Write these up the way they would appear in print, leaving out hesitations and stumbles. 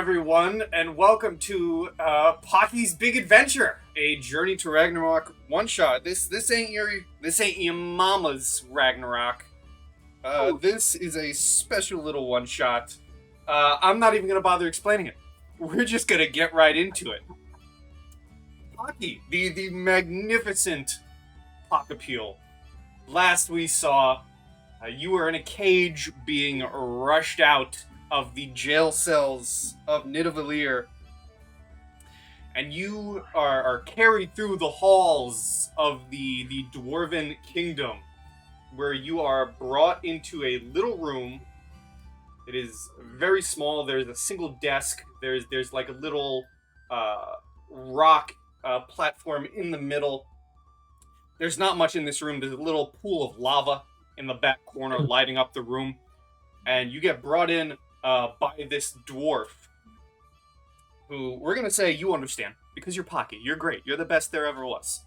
everyone, and welcome to Pocky's Big Adventure, a Journey to Ragnarok one-shot. This ain't your mama's Ragnarok. This is a special little one-shot. I'm not even gonna bother explaining it. We're just gonna get right into it. Pocky, the magnificent Pockapeel. Last we saw, you were in a cage being rushed out of the jail cells of Nidavellir, and you are carried through the halls of the Dwarven Kingdom, where you are brought into a little room. It is very small. There's a single desk. There's like a little rock platform in the middle. There's not much in this room. There's a little pool of lava in the back corner lighting up the room, and you get brought in by this dwarf, who we're gonna say you understand because you're Pocky. You're great. You're the best there ever was.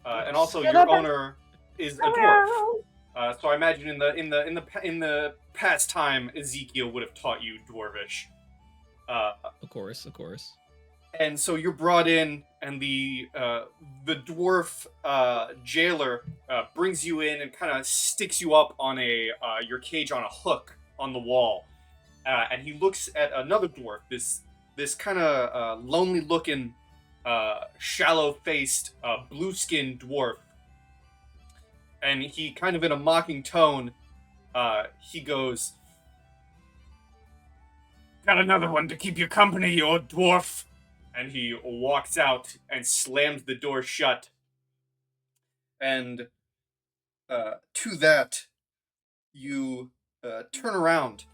And also, your owner is a dwarf. So I imagine in the past time, Ezekiel would have taught you Dwarvish. Of course. And so you're brought in, and the dwarf jailer brings you in and kind of sticks you up on your cage on a hook on the wall. And he looks at another dwarf, this kind of lonely-looking, shallow-faced, blue-skinned dwarf. And he, kind of in a mocking tone, he goes, "Got another one to keep you company, you old dwarf." And he walks out and slams the door shut. And to that, you turn around.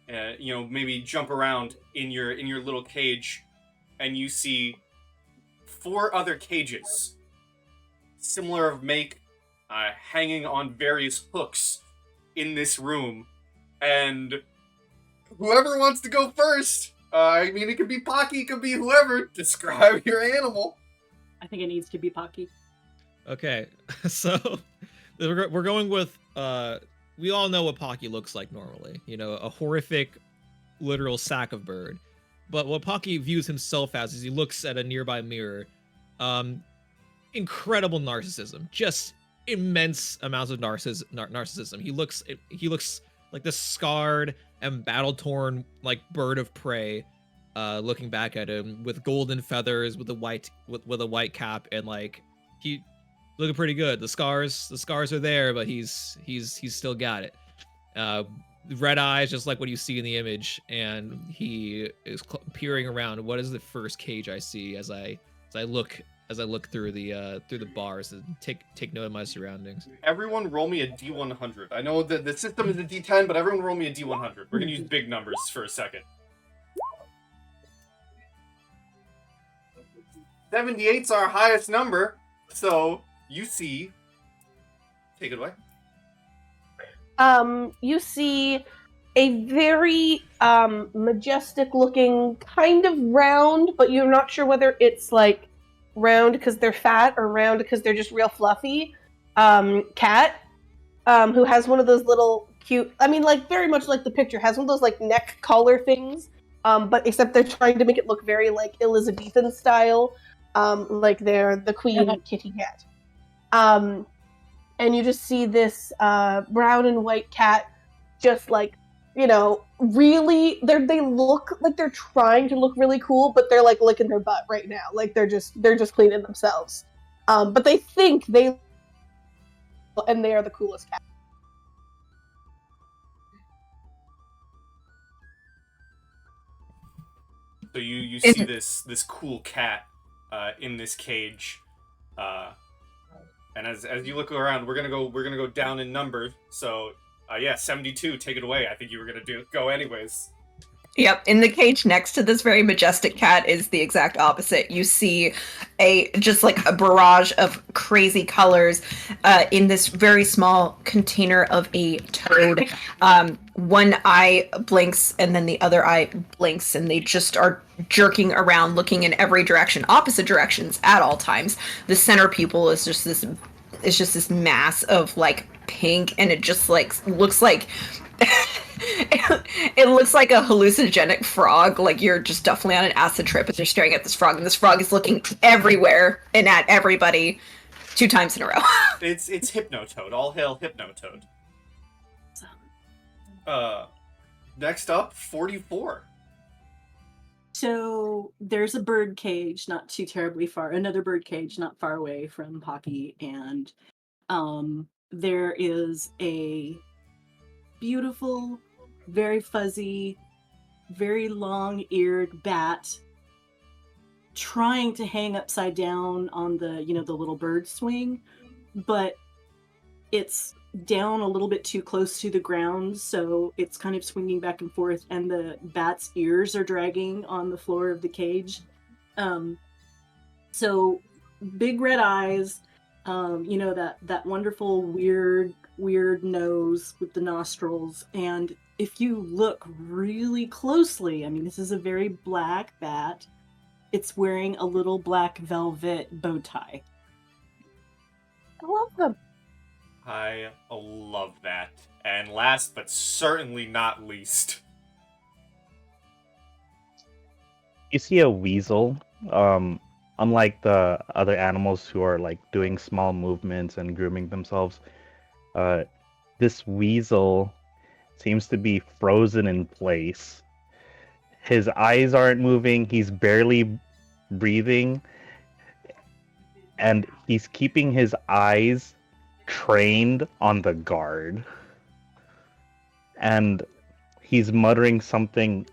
Maybe jump around in your little cage, and you see 4 other cages, similar of make, hanging on various hooks in this room. And whoever wants to go first, it could be Pocky, it could be whoever. Describe your animal. I think it needs to be Pocky. Okay, so we're going with we all know what Pocky looks like normally. A horrific, literal sack of bird. But what Pocky views himself as he looks at a nearby mirror, incredible narcissism, just immense amounts of narcissism. He looks like this scarred and battle-torn like bird of prey, looking back at him with golden feathers, with a white cap, and like he looking pretty good. The scars are there, but he's still got it. Red eyes, just like what you see in the image, and he is peering around. What is the first cage I see as I look through the bars and take note of my surroundings? Everyone roll me a D100. I know that the system is a D10, but everyone roll me a D100. We're gonna use big numbers for a second. 78's our highest number, so you see. Take it away. You see a very majestic looking, kind of round, but you're not sure whether it's like round because they're fat or round because they're just real fluffy, cat, who has one of those little cute, very much like the picture, has one of those like neck collar things, but except they're trying to make it look very like Elizabethan style, like they're the queen kitty cat. And you just see this brown and white cat just like, really, they look like they're trying to look really cool, but they're like licking their butt right now. Like they're just cleaning themselves. But they think they are the coolest cat. So you see this cool cat in this cage. And as you look around, we're gonna go down in number. So 72. Take it away. I think you were gonna go anyways. Yep, in the cage next to this very majestic cat is the exact opposite. You see just like a barrage of crazy colors in this very small container of a toad. One eye blinks and then the other eye blinks, and they just are jerking around, looking in every direction, opposite directions at all times. The center pupil is just this mass of like pink, and it just like looks like It looks like a hallucinogenic frog. Like you're just definitely on an acid trip as you're staring at this frog, and this frog is looking everywhere and at everybody 2 times in a row. It's Hypnotoad. All hail Hypnotoad. Next up, 44. So there's a bird cage not too terribly far, another bird cage not far away from Pocky, and there is a beautiful, very fuzzy, very long-eared bat trying to hang upside down on the, the little bird swing, but it's down a little bit too close to the ground, so it's kind of swinging back and forth, and the bat's ears are dragging on the floor of the cage. So big red eyes, that wonderful weird nose with the nostrils, and if you look really closely, I mean, this is a very black bat. It's wearing a little black velvet bow tie. I love them. I love that. And last but certainly not least. You see a weasel. Unlike the other animals who are like doing small movements and grooming themselves, this weasel seems to be frozen in place. His eyes aren't moving, he's barely breathing, and he's keeping his eyes trained on the guard. And he's muttering something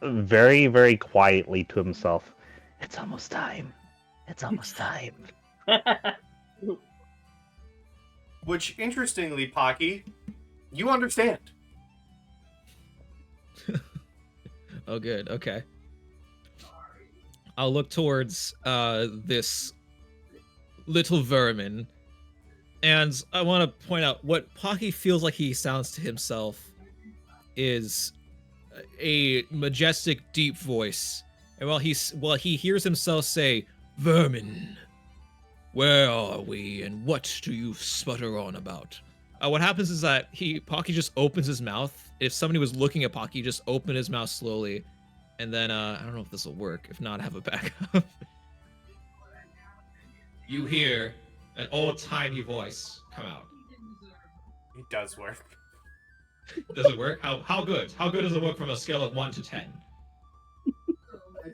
very, very quietly to himself. It's almost time. It's almost time. Which, interestingly, Pocky, you understand. Oh, good. Okay. I'll look towards this little vermin, and I want to point out what Pocky feels like he sounds to himself is a majestic, deep voice. And while he hears himself say, "Vermin, where are we, and what do you sputter on about?" What happens is that Pocky just opens his mouth. If somebody was looking at Pocky, just open his mouth slowly, and then I don't know if this will work. If not, have a backup. You hear an old-timey voice come out. It does work. Does it work? How good? How good does it work from a scale of 1 to 10?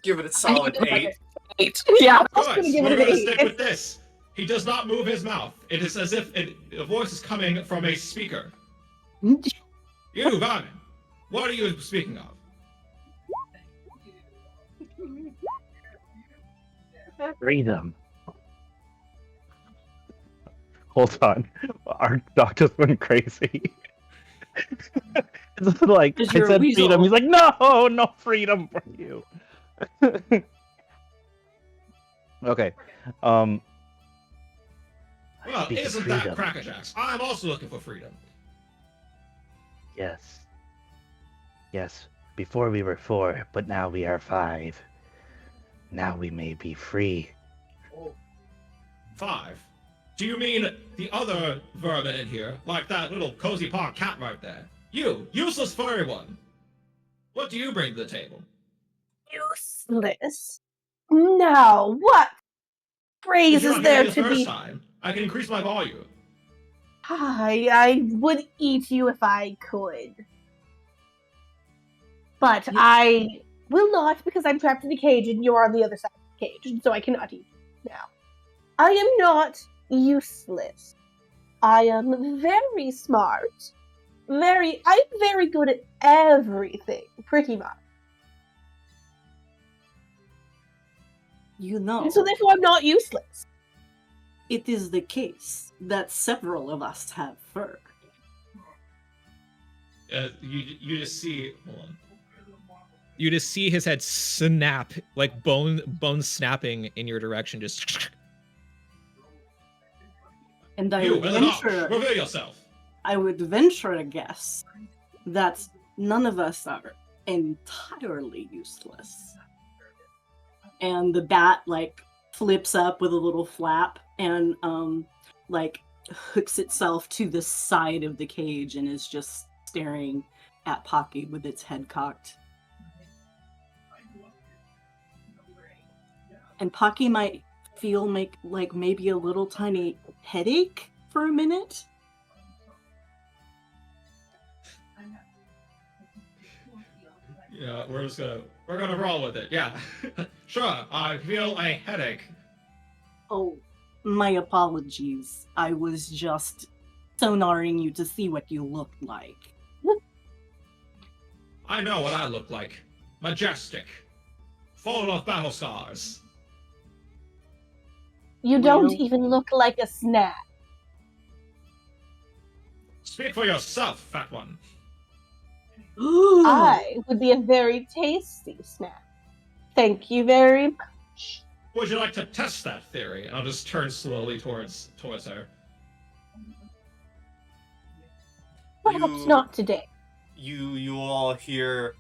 Give it a solid 8. 8. Yeah. Good. gonna give We're it an gonna 8. stick with this. He does not move his mouth. It is as if the voice is coming from a speaker. You, Varmin, what are you speaking of? Freedom. Hold on. Our dog just went crazy. It's like, I 'Cause you're a said weasel. freedom. He's like, no freedom for you. Okay. Well, Speak of isn't that freedom. crackerjacks? I'm also looking for freedom. Yes. Yes. Before we were 4, but now we are 5. Now we may be free. 5. Do you mean the other vermin in here, like that little cozy paw cat right there? You, useless furry one. What do you bring to the table? Useless. Now, what phrase You're is not there hearing this to first be? time. I can increase my volume. I would eat you if I could. But You- I will not, because I'm trapped in a cage and you're on the other side of the cage, and so I cannot eat you now. I am not useless. I am very smart. I'm very good at everything, pretty much. And so therefore I'm not useless. It is the case that several of us have fur. You just see. Hold on. You just see his head snap, like bone snapping in your direction. Just. And I You, would Eleanor, venture reveal yourself. I would venture a guess that none of us are entirely useless. And the bat flips up with a little flap and hooks itself to the side of the cage and is just staring at Pocky with its head cocked. And Pocky might feel like maybe a little tiny headache for a minute. Yeah, we're gonna roll with it. Yeah, sure. I feel a headache. Oh, my apologies. I was just sonaring you to see what you looked like. I know what I look like. Majestic, full of battle scars. You don't Well- even look like a snack. Speak for yourself, fat one. I would be a very tasty snack. Thank you very much. Would you like to test that theory? And I'll just turn slowly towards her. Perhaps not today. You all hear.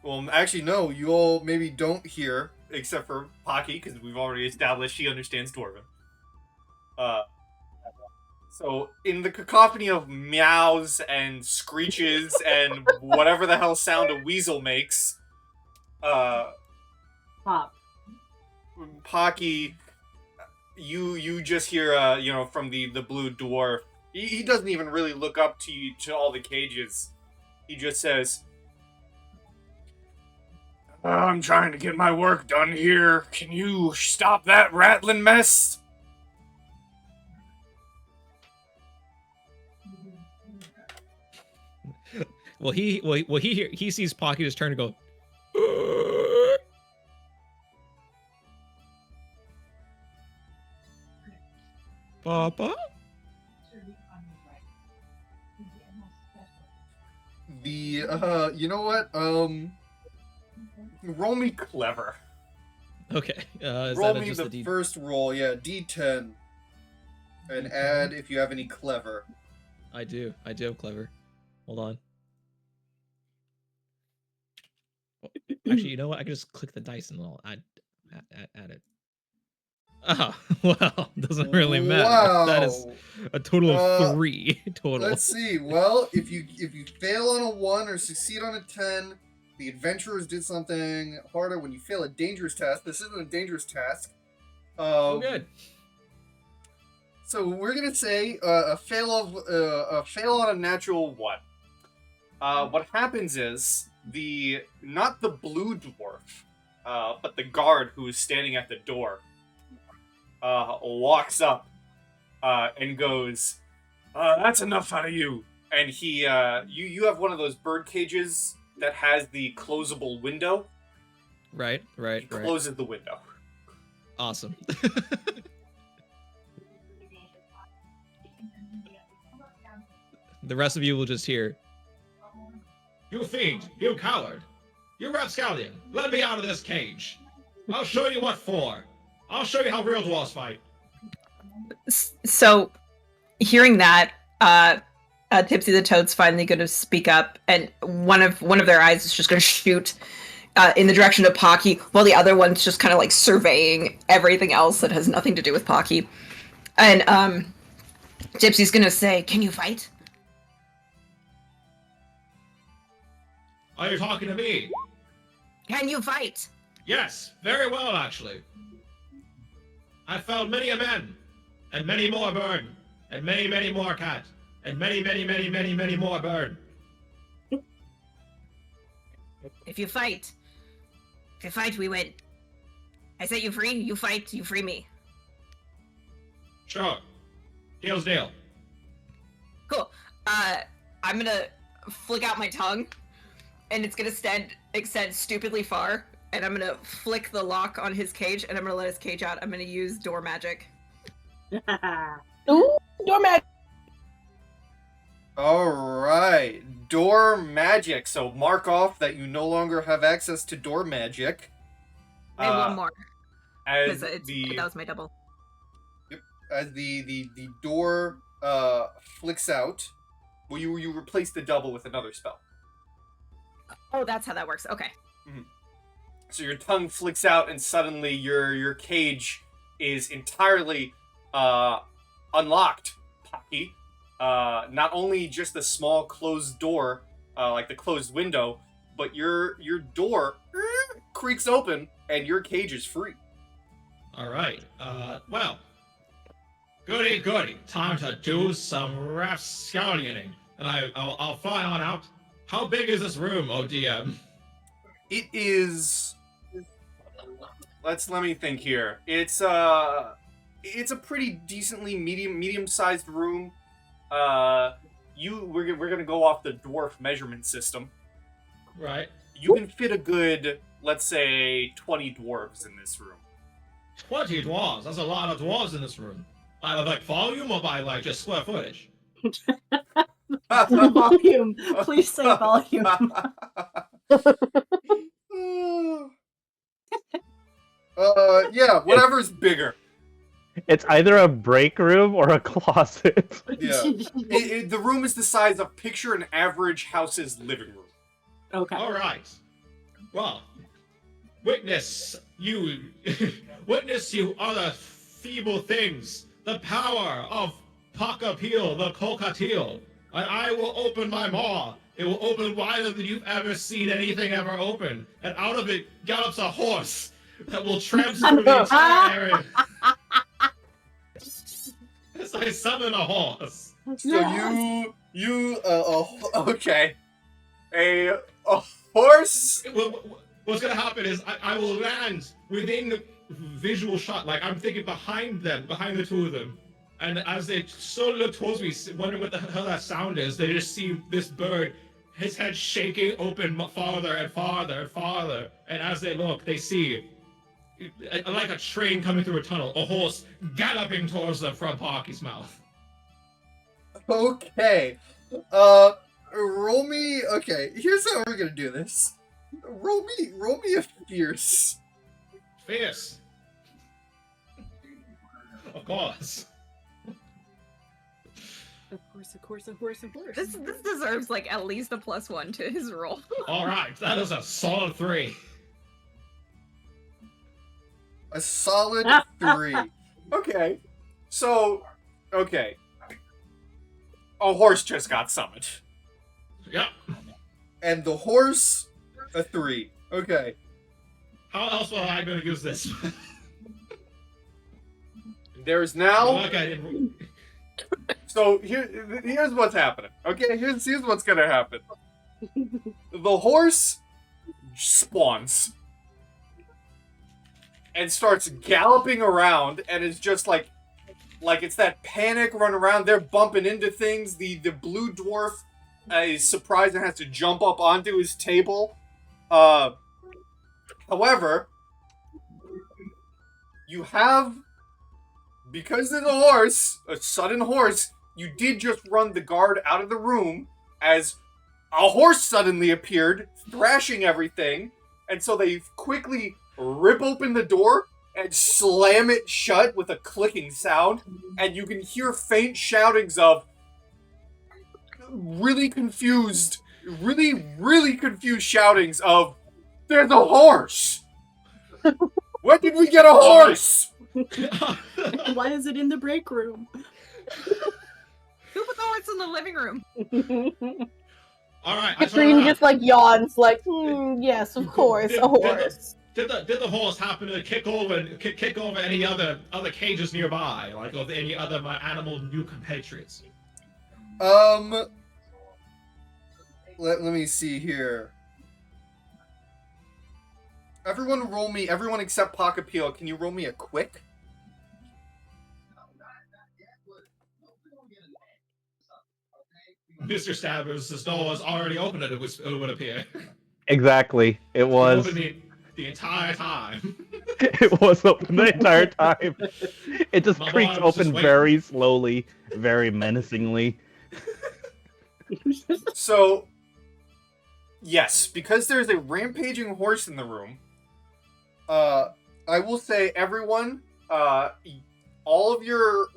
Well, actually, no. You all maybe don't hear, except for Pocky, because we've already established she understands Dwarven. So in the cacophony of meows and screeches and whatever the hell sound a weasel makes, Pop. Pocky, you just hear from the blue dwarf. He doesn't even really look up to you, to all the cages. He just says, "I'm trying to get my work done here. Can you stop that rattling mess?" He sees Pocky just turn to go. Papa? You know what? Roll me clever. Okay. Is Roll that me just a the D? first roll, yeah, D10. And add if you have any clever. I do have clever. Hold on. Actually, you know what? I can just click the dice and I'll add it. Oh, well, doesn't really matter. Wow. That is a total of 3 total. Let's see. Well, if you fail on a 1 or succeed on a 10, the adventurers did something harder. When you fail a dangerous task, this isn't a dangerous task. Oh, good. So we're gonna say a fail on a natural 1. What happens is not the blue dwarf, but the guard who is standing at the door, walks up and goes, "That's enough out of you." And he, you have one of those bird cages that has the closable window. Right. He closes the window. Awesome. The rest of you will just hear, "You fiend! You coward! You rapscallion! Let me out of this cage! I'll show you what for! I'll show you how real dwarves fight!" So, hearing that, Tipsy the Toad's finally going to speak up, and one of their eyes is just going to shoot in the direction of Pocky, while the other one's just kind of like surveying everything else that has nothing to do with Pocky. And Tipsy's going to say, "Can you fight?" Are you talking to me? Can you fight? Yes, very well, actually. I felled many a man, and many more burn, and many, many more cat, and many, many, many, many, many more burn. If you fight, we win. I set you free, you fight, you free me. Sure. Deal's deal. Cool. I'm gonna flick out my tongue, and it's gonna extend stupidly far, and I'm gonna flick the lock on his cage, and I'm gonna let his cage out. I'm gonna use door magic. Ooh, door magic. Alright, door magic. So mark off that you no longer have access to door magic. And one more, As because that was my double. as the door flicks out, well, you replace the double with another spell. Oh, that's how that works. Okay. So your tongue flicks out, and suddenly your cage is entirely unlocked, Pocky. Not only just the small closed door like the closed window, but your door creaks open and your cage is free. All right. Well, goody. Time to do some rapscallioning. And I'll fly on out. How big is this room, ODM? It is. Let me think here. It's a pretty decently medium-sized room. We're gonna go off the dwarf measurement system. Right. You can fit a good, let's say, 20 dwarves in this room. 20 dwarves. That's a lot of dwarves in this room. By like volume or by like just square footage? Volume. Please say volume. Yeah, whatever's bigger. It's either a break room or a closet. Yeah. The room is the size of picture an average house's living room. Okay. All right. Well, witness you other feeble things, the power of Pockapeel, the Cockatiel, and I will open my maw. It will open wider than you've ever seen anything ever open, and out of it gallops a horse that will tramp through the entire area. As I summon a horse. So okay. A horse. What's gonna happen is I will land within the visual shot, like I'm thinking behind the two of them. And as they sort of look towards me, wondering what the hell that sound is, they just see this bird, his head shaking open farther and farther and farther. And as they look, they see, like a train coming through a tunnel, a horse galloping towards them from Pocky's mouth. Okay. Roll me. Okay, here's how we're gonna do this. Roll me a fierce. Fierce. Of course. Of course. This deserves like at least a +1 to his roll. All right, that is a solid 3. A solid 3. Okay. So, okay. A horse just got summoned. Yep. And the horse, a 3. Okay. How else am I going to use this? There's now. Like I didn't... So here's what's happening. Okay, here's what's gonna happen. The horse spawns and starts galloping around, and is just like it's that panic run around. They're bumping into things. The blue dwarf is surprised and has to jump up onto his table. However, you have, because of the horse, a sudden horse, you did just run the guard out of the room as a horse suddenly appeared, thrashing everything, and so they quickly rip open the door and slam it shut with a clicking sound, and you can hear faint shoutings of really confused shoutings of, "There's a horse! When did we get a horse?" Why is it in the break room? Who put the horse in the living room? All right. Katrine just like yawns, like, yes, of course, a horse. Did the horse happen to kick over any other cages nearby, like of any other my animal new compatriots? Let me see here. Everyone except Pockapeel, can you roll me a quick? Mr. Stabbers, the door was already open, it would appear. Exactly. It was. Open the entire time. It was open the entire time. It just My creaks mom's open just very slowly, very menacingly. So, yes, because there's a rampaging horse in the room, I will say everyone, all of your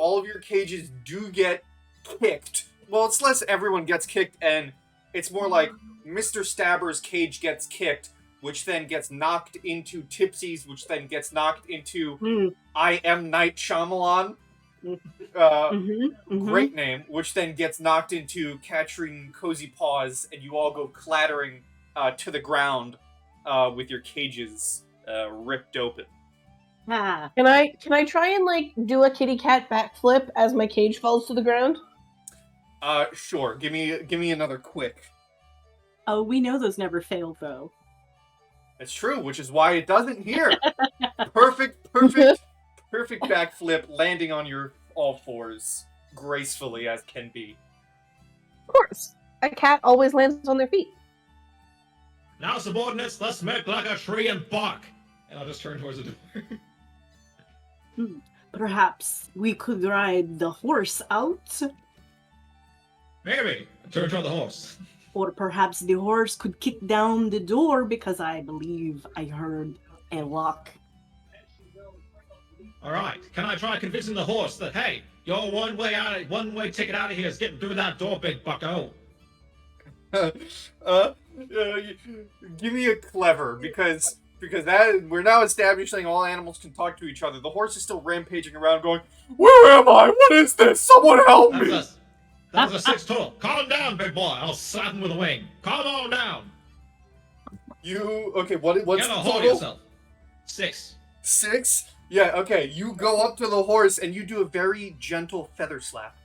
cages do get kicked. Well, it's less everyone gets kicked, and it's more like Mr. Stabber's cage gets kicked, which then gets knocked into Tipsy's, which then gets knocked into I Am Night Shyamalan, Great name, which then gets knocked into capturing cozy paws, and you all go clattering to the ground with your cages ripped open. Ah, Can I try and like do a kitty cat backflip as my cage falls to the ground? Sure. Give me another quick. oh, we know those never fail, though. That's true, which is why it doesn't here. Perfect backflip, landing on your all fours gracefully as can be. Of course. A cat always lands on their feet. Now, subordinates, let's make like a tree and bark. And I'll just turn towards the door. Perhaps we could ride the horse out, Maybe. Turn toward the horse. or perhaps the horse could kick down the door because I believe I heard a lock. All right. Can I try convincing the horse that, hey, your one way ticket out of here is getting through that door, big bucko? Give me a clever, because that we're now establishing all animals can talk to each other. The horse is still rampaging around, going, "Where am I? What is this? Someone help me!" That was a 6 total. Calm down, big boy. I'll slap him with a wing. Calm on down. Okay? What's Get the a hold of total? yourself. 6. 6? Yeah. Okay. You go up to the horse and you do a very gentle feather slap.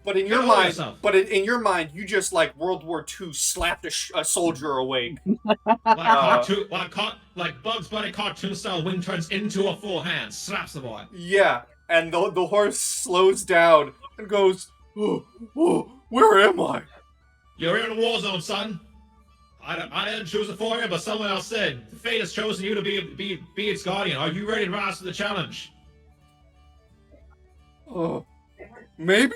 But in your Get a hold of mind, yourself. in your mind, you just like World War II slapped a soldier awake. Like Bugs Bunny cartoon style, wing turns into a full hand, slaps the boy. Yeah, and the horse slows down and goes, "Oh, where am I?" You're in a war zone, son. I didn't choose it for you, but someone else did. Fate has chosen you to be its guardian. Are you ready to rise to the challenge? Oh, maybe.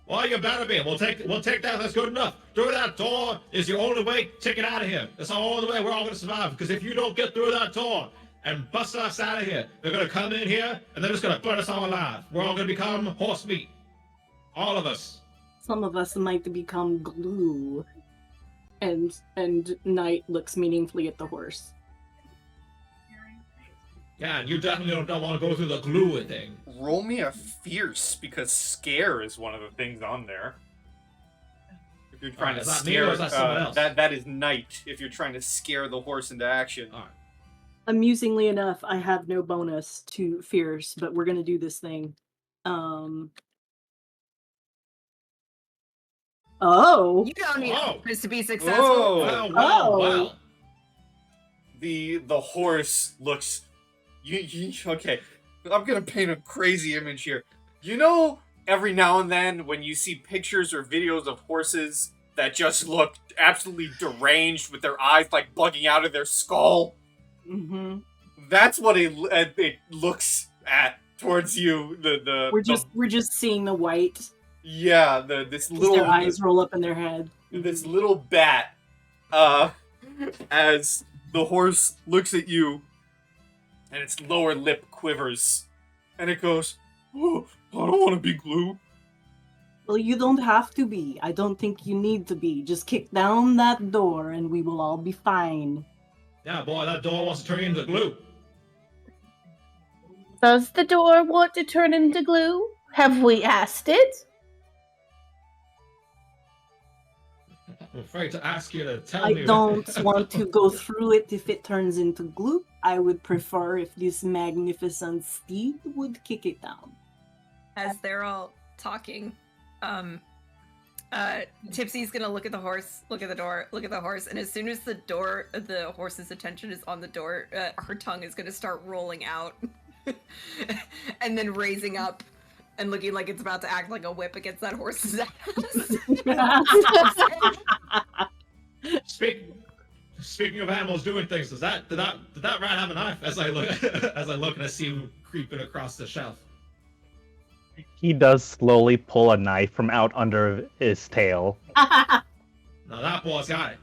Well, you better be. We'll take that. That's good enough. Through that door is your only way to get out of here. That's the only way we're all gonna survive. Because if you don't get through that door and bust us out of here, they're gonna come in here and they're just gonna burn us all alive. We're all gonna become horse meat. All of us. Some of us might become glue. And Knight looks meaningfully at the horse. Yeah, and you definitely don't want to go through the glue thing. Roll me a fierce, because scare is one of the things on there. If you're trying to is that me scare, or is that someone else? that is Knight. If you're trying to scare the horse into action. All right. Amusingly enough, I have no bonus to fierce, but we're gonna do this thing. Oh, You don't need Oh. this to be successful. Whoa. Wow. The horse looks. Okay? I'm gonna paint a crazy image here. You know, every now and then when you see pictures or videos of horses that just look absolutely deranged with their eyes like bugging out of their skull. mm-hmm. That's what it looks at towards you. We're just seeing the white. Yeah, this little Their eyes roll up in their head. this little bat, as the horse looks at you, and its lower lip quivers, and it goes, "Oh, I don't want to be glue." Well, you don't have to be. I don't think you need to be. Just kick down that door and we will all be fine. Yeah, boy, that door wants to turn you into glue. Does the door want to turn into glue? Have we asked it? I'm afraid to ask you to tell I me. don't want to go through it if it turns into glue. I would prefer if this magnificent steed would kick it down. As they're all talking, Tipsy's gonna look at the horse, look at the door, look at the horse, and as soon as the horse's attention is on the door, her tongue is gonna start rolling out, and then raising up and looking like it's about to act like a whip against that horse's ass. Speaking of animals doing things, did that rat have a knife? As I look and I see him creeping across the shelf. He does slowly pull a knife from out under his tail. Now that boy's got it.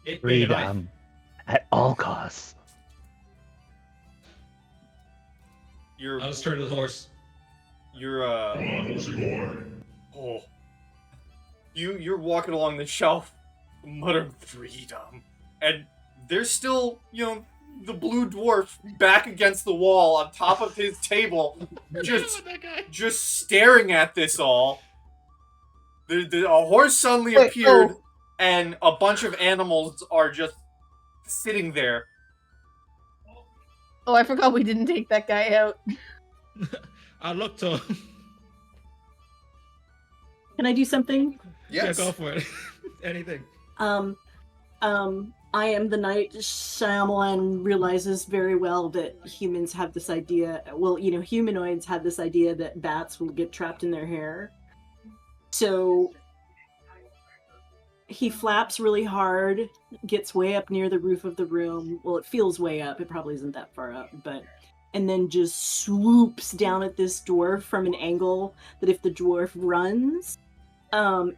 It being a knife. Freedom at all costs. I'll just turn to the horse. You're walking along the shelf, muttering freedom, and there's still, the blue dwarf back against the wall on top of his table, just staring at this all. A horse suddenly Wait, appeared, and a bunch of animals are just sitting there. Oh, I forgot we didn't take that guy out. I look to. Can I do something? Yes. Yeah, go for it. Anything. I am the knight. Shyamalan realizes very well that humans have this idea. Well, humanoids have this idea that bats will get trapped in their hair. So he flaps really hard, gets way up near the roof of the room. Well, it feels way up. It probably isn't that far up, and then just swoops down at this dwarf from an angle that if the dwarf runs,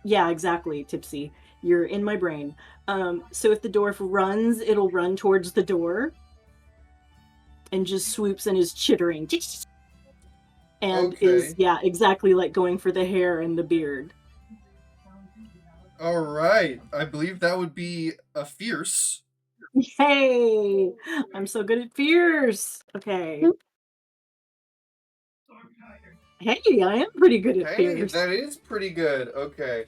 yeah, exactly, Tipsy. You're in my brain. So if the dwarf runs, it'll run towards the door and just swoops and is chittering. And is, yeah, exactly like going for the hair and the beard. All right. I believe that would be a fierce. Hey, I'm so good at fierce. Okay. Hey, I am pretty good at fierce. That is pretty good. Okay.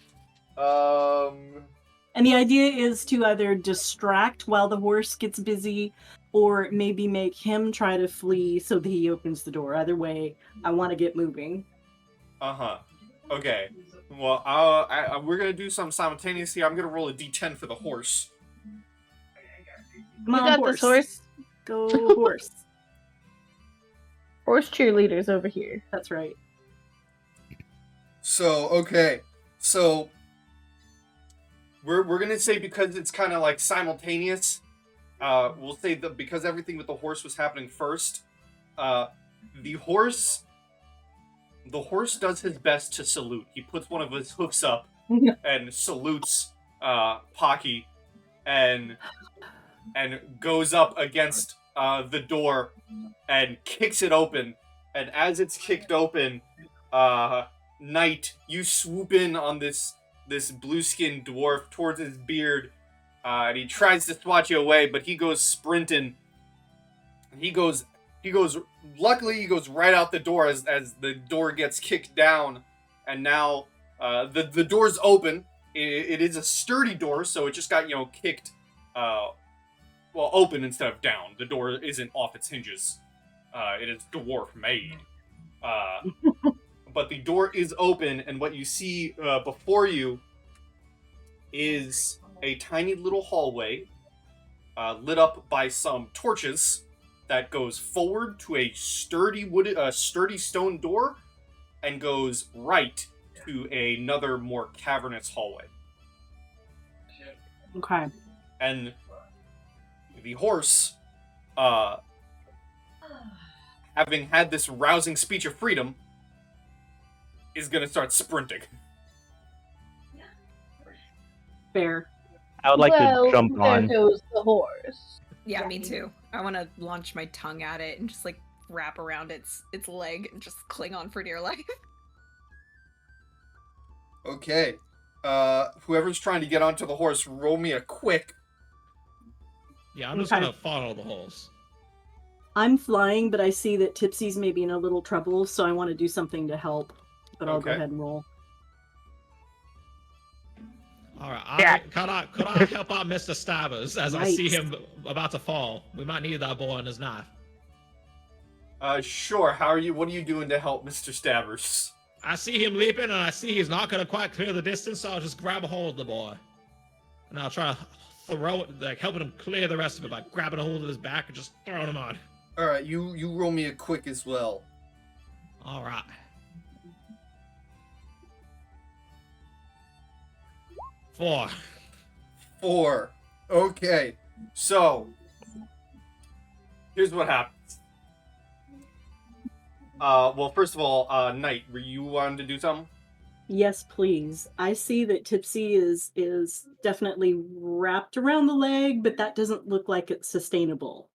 And the idea is to either distract while the horse gets busy, or maybe make him try to flee so that he opens the door. Either way, I want to get moving. Okay. Well, we're gonna do some simultaneously. I'm gonna roll a d10 for the horse. Come on, You got horse. this, horse. Go, horse. Horse cheerleaders over here. That's right. So, okay. So, we're gonna say because it's kind of like simultaneous, we'll say that because everything with the horse was happening first, the horse does his best to salute. He puts one of his hoofs up and salutes Pocky, and goes up against the door and kicks it open. And as it's kicked open, Knight, you swoop in on this blue-skinned dwarf towards his beard, and he tries to swat you away, but he goes sprinting. Luckily, he goes right out the door as the door gets kicked down, and now the door's open. It is a sturdy door, so it just got, kicked, open instead of down. The door isn't off its hinges. It is dwarf made. But the door is open, and what you see before you is a tiny little hallway lit up by some torches that goes forward to a sturdy stone door and goes right to another more cavernous hallway. Okay. And the horse, having had this rousing speech of freedom, is going to start sprinting. Fair. I would like to jump on. There goes the horse. Yeah, me too. I want to launch my tongue at it and just like wrap around its leg and just cling on for dear life. Okay. Whoever's trying to get onto the horse, roll me a quick. Yeah, I'm just Okay. gonna follow the holes. I'm flying, but I see that Tipsy's maybe in a little trouble, so I want to do something to help. But I'll go Okay. ahead and roll. All right. Yeah. Could I help out Mr. Stabbers as I see Yikes. him about to fall? We might need that boy and his knife. Sure. What are you doing to help Mr. Stabbers? I see him leaping, and I see he's not gonna quite clear the distance, so I'll just grab a hold of the boy, and I'll try to throw it, like helping him clear the rest of it by grabbing a hold of his back and just throwing him on. All right, you roll me a quick as well. All right. Four. Okay. So, here's what happens. Well, first of all, Knight, were you wanting to do something? Yes, please. I see that Tipsy is definitely wrapped around the leg, but that doesn't look like it's sustainable,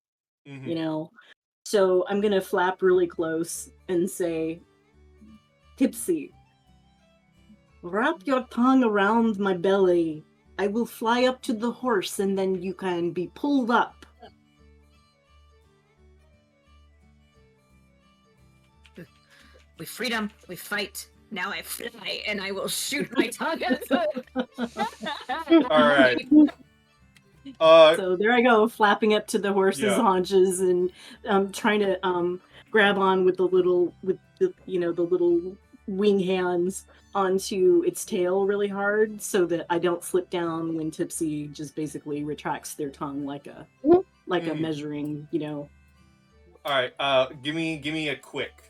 Mm-hmm. So I'm gonna flap really close and say, Tipsy, wrap your tongue around my belly. I will fly up to the horse and then you can be pulled up. We freedom, we fight. Now I fly, and I will shoot my tongue at it. All right. So there I go, flapping up to the horse's haunches and trying to grab on with the little wing hands onto its tail really hard so that I don't slip down when Tipsy just basically retracts their tongue like a measuring, All right. Give me a quick.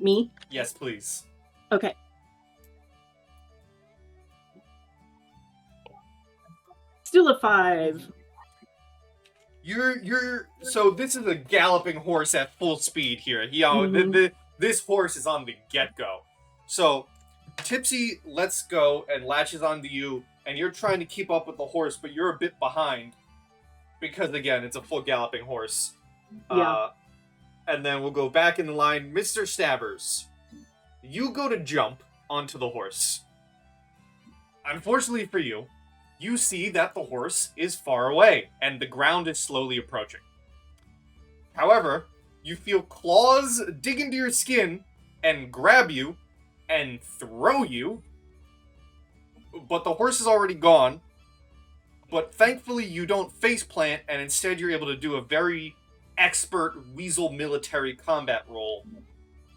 Me? Yes, please. Okay. Still a 5. So this is a galloping horse at full speed here. This horse is on the get-go. So Tipsy lets go and latches onto you, and you're trying to keep up with the horse, but you're a bit behind because again, it's a full galloping horse. Yeah. And then we'll go back in the line. Mr. Stabbers, you go to jump onto the horse. Unfortunately for you, you see that the horse is far away, and the ground is slowly approaching. However, you feel claws dig into your skin and grab you and throw you, but the horse is already gone. But thankfully, you don't faceplant, and instead you're able to do a very expert weasel military combat roll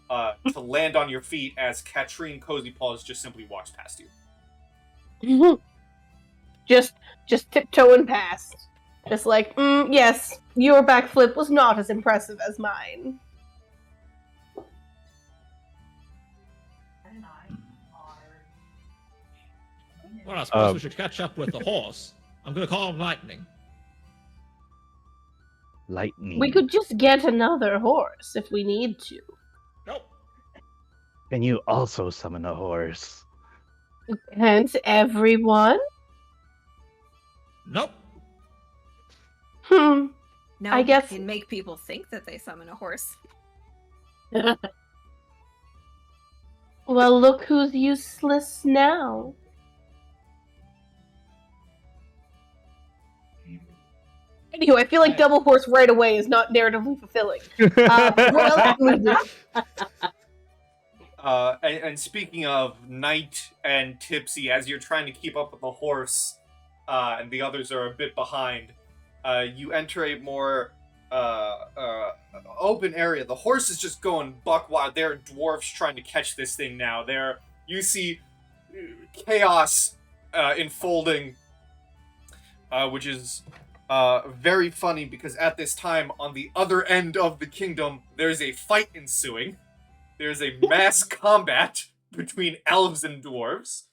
to land on your feet as Katrine Cozy Paws just simply walks past you. Just tiptoeing past. Just like, yes, your backflip was not as impressive as mine. Well, I suppose we should catch up with the horse. I'm gonna call him Lightning. Lightning. We could just get another horse if we need to. Nope. Can you also summon a horse? Can't everyone? Nope. No, I guess you can make people think that they summon a horse. Well, look who's useless now. Anyway, I feel like double horse right away is not narratively fulfilling. What else can we do? And speaking of Knight and Tipsy, as you're trying to keep up with the horse, and the others are a bit behind, you enter a more open area. The horse is just going buck wild. There are dwarves trying to catch this thing now. You see chaos unfolding, which is very funny because at this time, on the other end of the kingdom, there's a fight ensuing. There's a mass combat between elves and dwarves.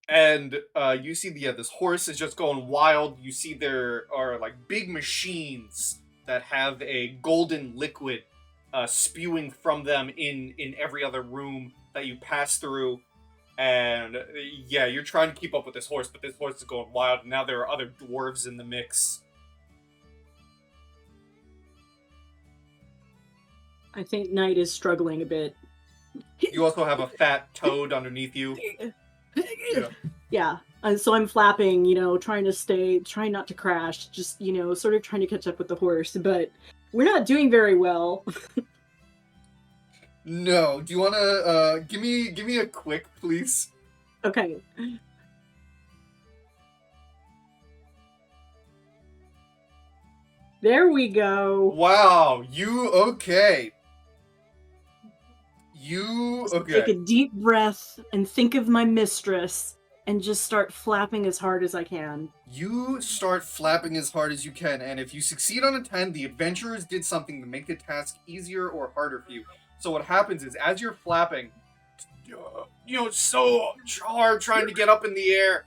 And you see this horse is just going wild. You see there are like big machines that have a golden liquid spewing from them in every other room that you pass through. And yeah, you're trying to keep up with this horse, but this horse is going wild. And now there are other dwarves in the mix. I think Knight is struggling a bit. You also have a fat toad underneath you. Yeah. And so I'm flapping, trying not to crash, just, sort of trying to catch up with the horse, but we're not doing very well. No. Do you want to give me a quick, please? Okay. There we go. Wow, okay. Take a deep breath and think of my mistress and just start flapping as hard as I can. You start flapping as hard as you can, and if you succeed on a 10, the adventurers did something to make the task easier or harder for you. So what happens is, as you're flapping, so hard trying to get up in the air,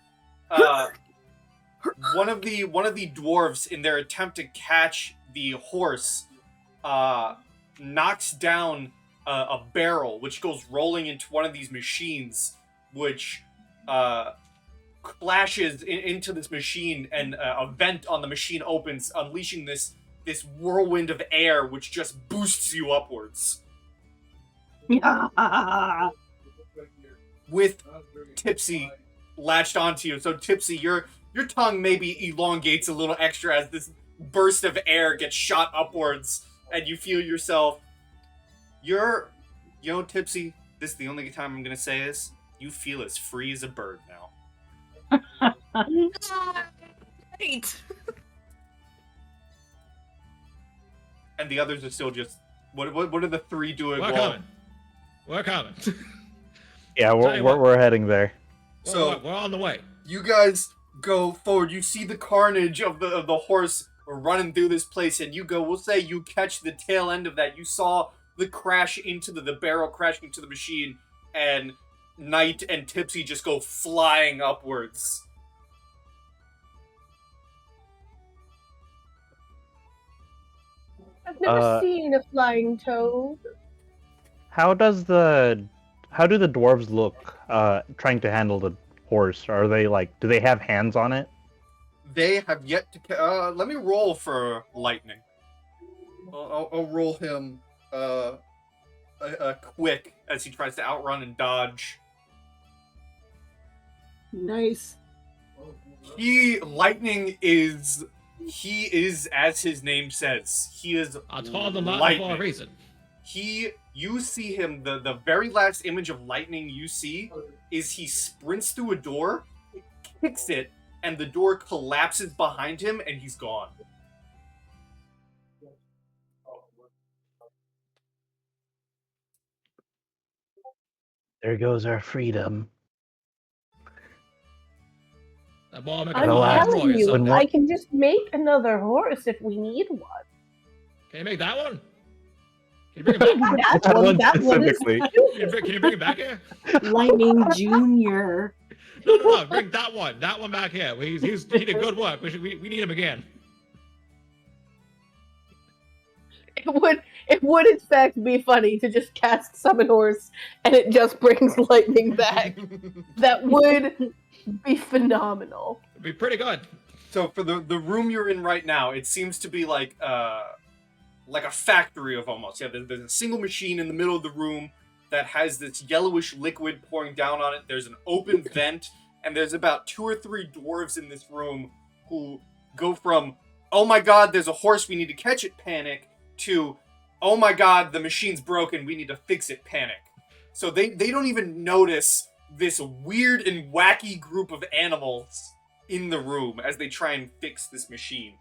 one of the dwarves, in their attempt to catch the horse, knocks down a barrel, which goes rolling into one of these machines, which clashes into this machine, and a vent on the machine opens, unleashing this whirlwind of air, which just boosts you upwards. With Tipsy latched onto you. So Tipsy, your tongue maybe elongates a little extra as burst of air gets shot upwards, and you feel yourself. Tipsy. This is the only time I'm gonna say this. You feel as free as a bird now. Great. And the others are still just. What are the three doing? We're coming. Yeah, Tell you what. we're heading there. So we're on the way. you guys go forward. You see the carnage of the horse running through this place, and you go. We'll say you catch the tail end of that. You saw the crash into the barrel crashing into the machine, and Knight and Tipsy just go flying upwards. I've never seen a flying toad. How do the dwarves look trying to handle the horse? Are they like, do they have hands on it? They have yet to. Let me roll for lightning. I'll roll him a quick as he tries to outrun and dodge. Nice. Lightning is. He is, as his name says, he is I told them that lightning. for a reason. You see him, the very last image of lightning you see is he sprints through a door, kicks it, and the door collapses behind him, and he's gone. There goes our freedom. That boy make a I'm Relax. flying telling boy, you, son. I can just make another horse if we need one. Can you make that one? Can you bring it back? That one is specifically. Can you bring it back here? Lightning Junior. No. Bring that one back here. He did good work. We need him again. It would in fact be funny to just cast Summon Horse and it just brings lightning back. That would be phenomenal. It'd be pretty good. So for the room you're in right now, it seems to be like a factory of almost. Yeah, there's a single machine in the middle of the room that has this yellowish liquid pouring down on it. There's an open vent, and there's about 2 or 3 dwarves in this room who go from, oh my god, there's a horse, we need to catch it, panic, to, oh my god, the machine's broken, we need to fix it, panic. So they don't even notice this weird and wacky group of animals in the room as they try and fix this machine.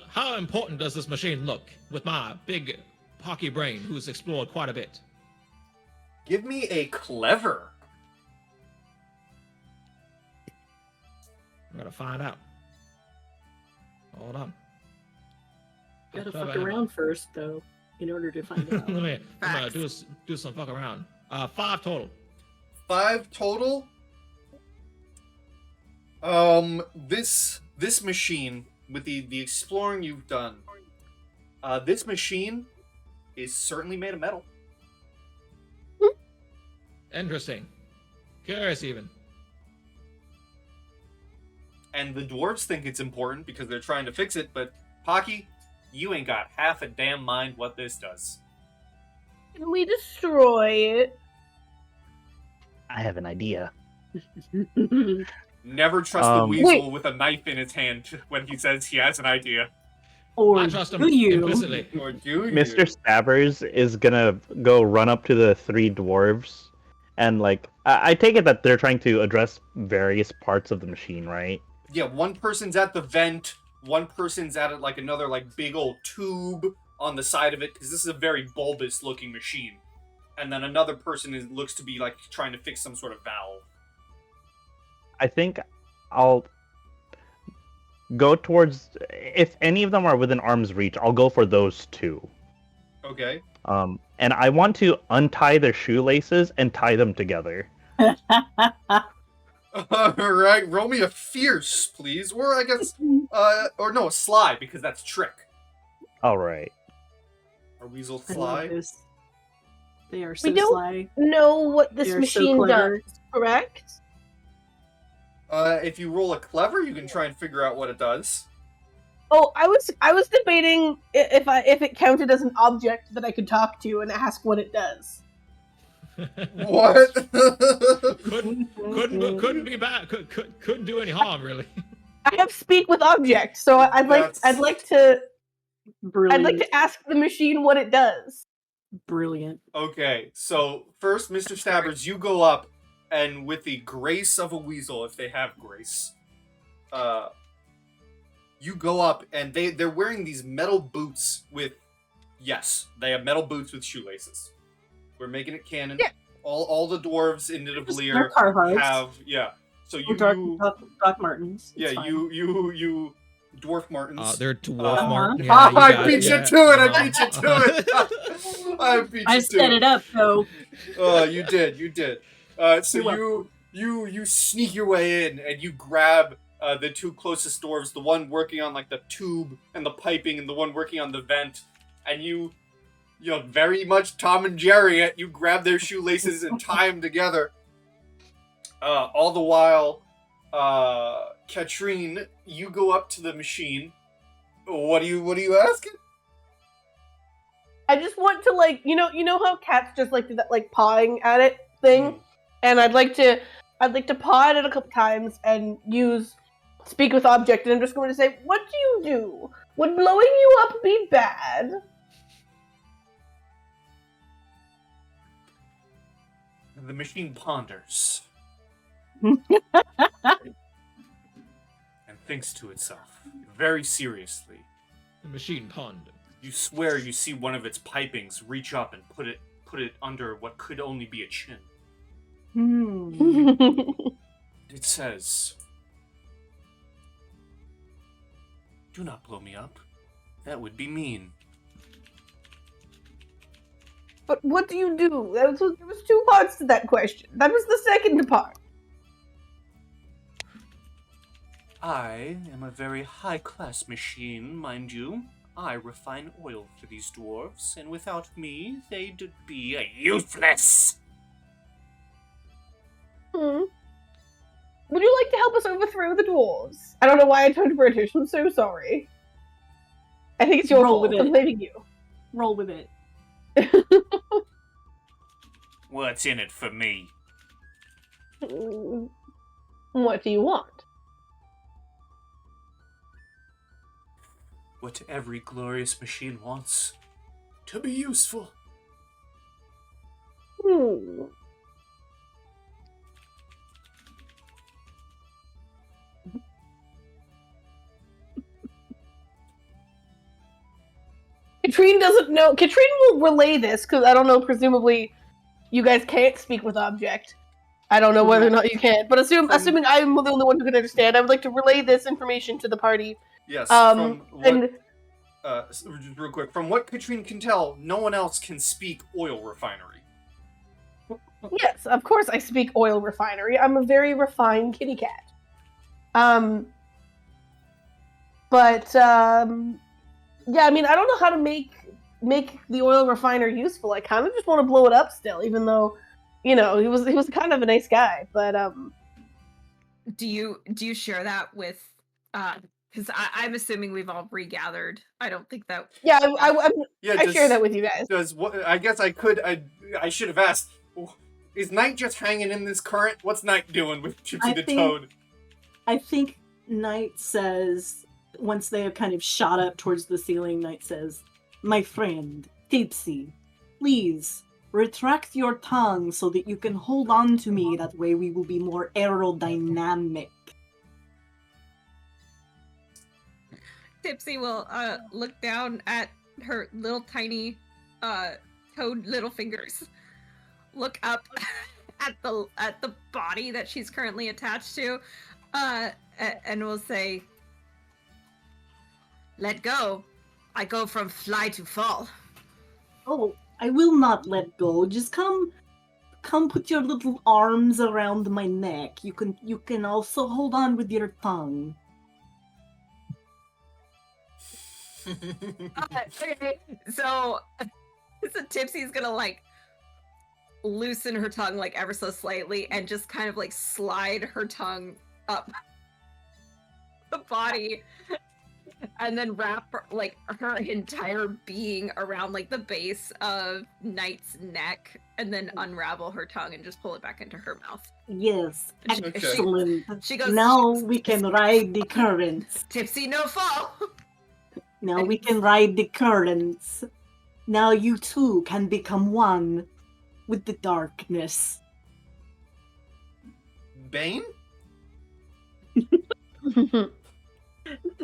How important does this machine look with my big Pocky brain who's explored quite a bit? Give me a clever. I'm gonna find out. Hold on. Gotta Clever fuck animal. around first, though, in order to find out. I'm gonna Facts. do some fuck around. 5 total. 5 total. This machine, with the exploring you've done, this machine is certainly made of metal. Interesting. Curious even. And the dwarves think it's important because they're trying to fix it, but Pocky, you ain't got half a damn mind what this does. Can we destroy it? I have an idea. Never trust the weasel Wait. with a knife in his hand when he says he has an idea. Or I trust him do you? implicitly. Or do you? Mr. Stabbers is gonna go run up to the 3 dwarves, and like I take it that they're trying to address various parts of the machine, right? Yeah, one person's at the vent, one person's at it like another like big old tube on the side of it, because this is a very bulbous looking machine. And then another person looks to be like trying to fix some sort of valve. I think I'll go towards, if any of them are within arm's reach, I'll go for those 2. Okay. And I want to untie their shoelaces and tie them together. Alright, roll me a fierce, please. Or I guess, or no, a sly, because that's trick. All right. A weasel I love sly. this. They are so We don't- sly. Know what this They're so machine clever. does, correct? If you roll a clever, you can try and figure out what it does. Oh, I was debating if it counted as an object that I could talk to and ask what it does. What? couldn't be bad. Couldn't do any harm really. I have speak with object, so I'd like to Brilliant. ask the machine what it does. Brilliant. Okay, so first, Mr. Stabbers, you go up, and with the grace of a weasel, if they have grace, you go up, and they're wearing these metal boots with, yes, they have metal boots with shoelaces. We're making it canon. Yeah. All the dwarves in Nidavellir They're Carhartts. have, yeah. So you, Doc Martens. It's yeah, fine. you dwarf Martins. They're dwarf Martin. Yeah, you I got beat it, you yeah. to it. I beat you to it. I beat you I to set it up, though. Oh, you did. So you sneak your way in and you grab the two closest dwarves, the one working on like the tube and the piping, and the one working on the vent, and you very much Tom and Jerry it. You grab their shoelaces and tie them together. All the while, Katrine, you go up to the machine. What are you asking? I just want to you know how cats just do that pawing at it thing, and I'd like to paw at it a couple times and use speak with object, and I'm just going to say, what do you do? Would blowing you up be bad? The machine ponders Hmm. and thinks to itself very seriously. The machine pond. You swear you see one of its pipings reach up and put it under what could only be a chin. It says, "Do not blow me up. That would be mean." But what do you do? There was two parts to that question. That was the second part. I am a very high-class machine, mind you. I refine oil for these dwarves, and without me, they'd be useless. Would you like to help us overthrow the dwarves? I don't know why I turned British. I'm so sorry. I think it's your Roll fault. with I'm it. blaming you. Roll with it. What's in it for me? What do you want? What every glorious machine wants. To be useful. Katrine doesn't know. Katrine will relay this, because I don't know, presumably you guys can't speak with object. I don't know whether or not you can, but assuming I'm the only one who can understand, I would like to relay this information to the party. Yes, just real quick, from what Katrine can tell, no one else can speak oil refinery. Yes, of course I speak oil refinery. I'm a very refined kitty cat. Yeah, I mean, I don't know how to make the oil refiner useful. I kind of just want to blow it up still, even though, he was kind of a nice guy. But do you share that with? Because I'm assuming we've all regathered. I don't think that. Yeah, I share that with you guys. I guess I should have asked. Is Knight just hanging in this current? What's Knight doing with Gypsy the Toad? I think Knight says, once they have kind of shot up towards the ceiling, Knight says, "My friend, Tipsy, please retract your tongue so that you can hold on to me. That way we will be more aerodynamic." Tipsy will look down at her little tiny toad little fingers, look up at the body that she's currently attached to, and will say, "Let go. I go from fly to fall." "Oh, I will not let go. Just come put your little arms around my neck. You can also hold on with your tongue." Okay, so Tipsy's gonna loosen her tongue ever so slightly and just kind of slide her tongue up the body and then wrap like her entire being around like the base of Knight's neck, and then unravel her tongue and just pull it back into her mouth. Yes, Okay. excellent. She goes, Now we can ride the currents. Tipsy no fall. Now we can ride the currents. Now you too can become one with the darkness. Bane?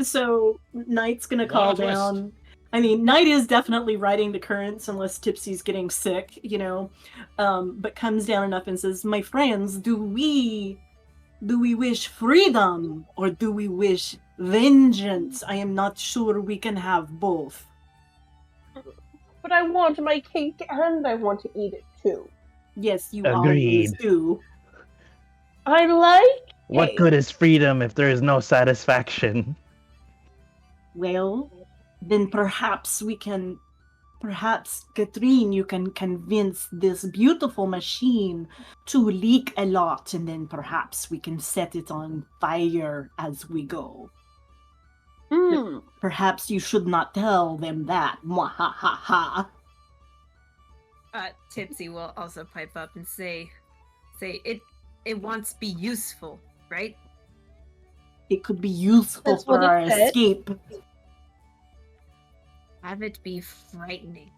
So Knight's gonna call Wild twist. down. I mean, Knight is definitely riding the currents unless Tipsy's getting sick, you know. But comes down enough and says, "My friends, do we wish freedom or do we wish vengeance? I am not sure we can have both." But I want my cake and I want to eat it too. Yes, you Agreed. always do. I like What cake. good is freedom if there is no satisfaction? Well, then perhaps Katrine, you can convince this beautiful machine to leak a lot, and then perhaps we can set it on fire as we go. Perhaps you should not tell them that. Mwahaha. Tipsy will also pipe up and say it wants to be useful, right? It could be useful That's for what it our said. escape. Have it be frightening.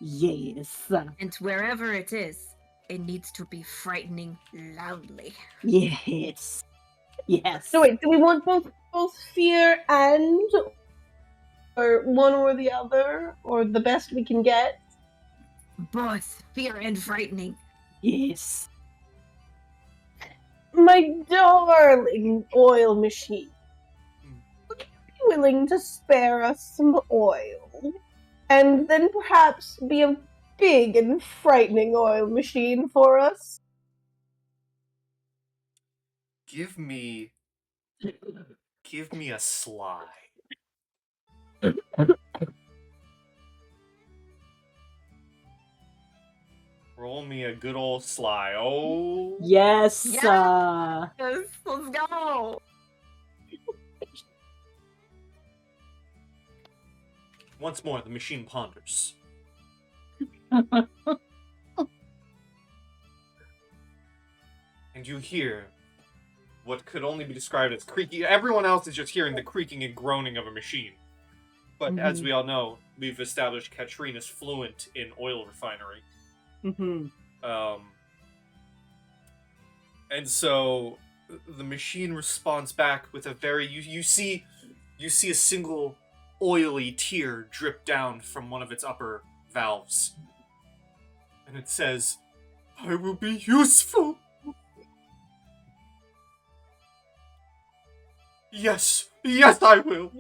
Yes. And wherever it is, it needs to be frightening loudly. Yes. Yes. So wait, do we want both fear and, or one or the other, or the best we can get? Both fear and frightening. Yes. My darling oil machine, would you be willing to spare us some oil? And then perhaps be a big and frightening oil machine for us? Give me a sly. Roll me a good old sly. Oh. Yes. Yes, let's go. Once more, the machine ponders. And you hear what could only be described as creaking. Everyone else is just hearing the creaking and groaning of a machine. But as we all know, we've established Katrine is fluent in oil refinery. And so the machine responds back with a very you see a single oily tear drip down from one of its upper valves. And it says, "I will be useful." Yes, I will.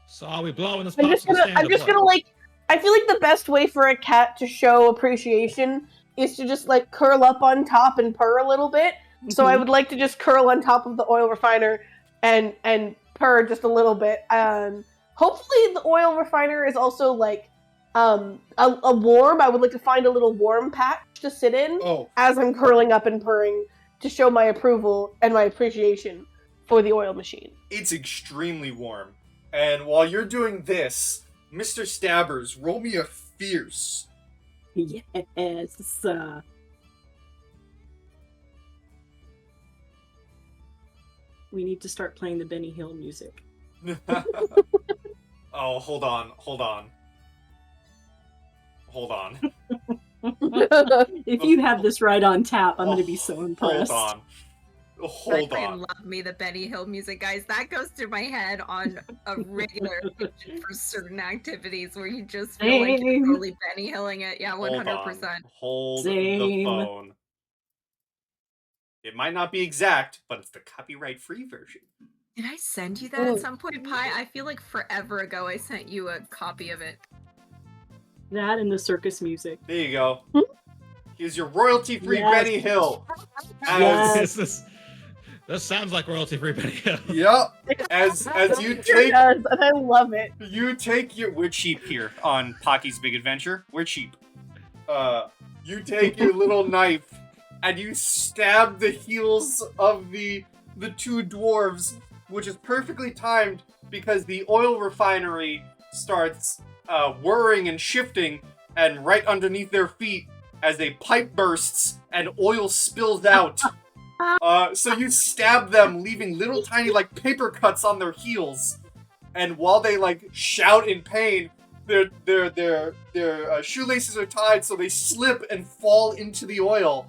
Saw we blowing the I'm spots. just gonna like, I feel like the best way for a cat to show appreciation is to just like curl up on top and purr a little bit. So I would like to just curl on top of the oil refiner and purr just a little bit. Hopefully the oil refiner is also like a warm. I would like to find a little warm patch to sit in as I'm curling up and purring to show my approval and my appreciation for the oil machine. It's extremely warm. And while you're doing this, Mr. Stabbers, roll me a fierce. Yes. We need to start playing the Benny Hill music. Oh, hold on. If you have this right on tap, I'm going to be so impressed. Hold I on. love me the Benny Hill music, guys. That goes through my head on a regular occasion for certain activities where you just feel like you're Same. totally Benny Hilling it. Yeah, 100%. Hold Same. the phone. It might not be exact, but it's the copyright-free version. Did I send you that at some point, Pi? I feel like forever ago I sent you a copy of it. That and the circus music. There you go. Here's your royalty-free Yes. Benny Hill. Yes. This sounds like royalty-free Benny Hill. Yep. As you It take does, and I love it. we're cheap here on Pocky's Big Adventure. We're cheap. You take your little knife and you stab the heels of the two dwarves, which is perfectly timed because the oil refinery starts whirring and shifting, and right underneath their feet, as a pipe bursts and oil spills out. So you stab them, leaving little tiny like paper cuts on their heels, and while they like shout in pain, their shoelaces are tied, so they slip and fall into the oil.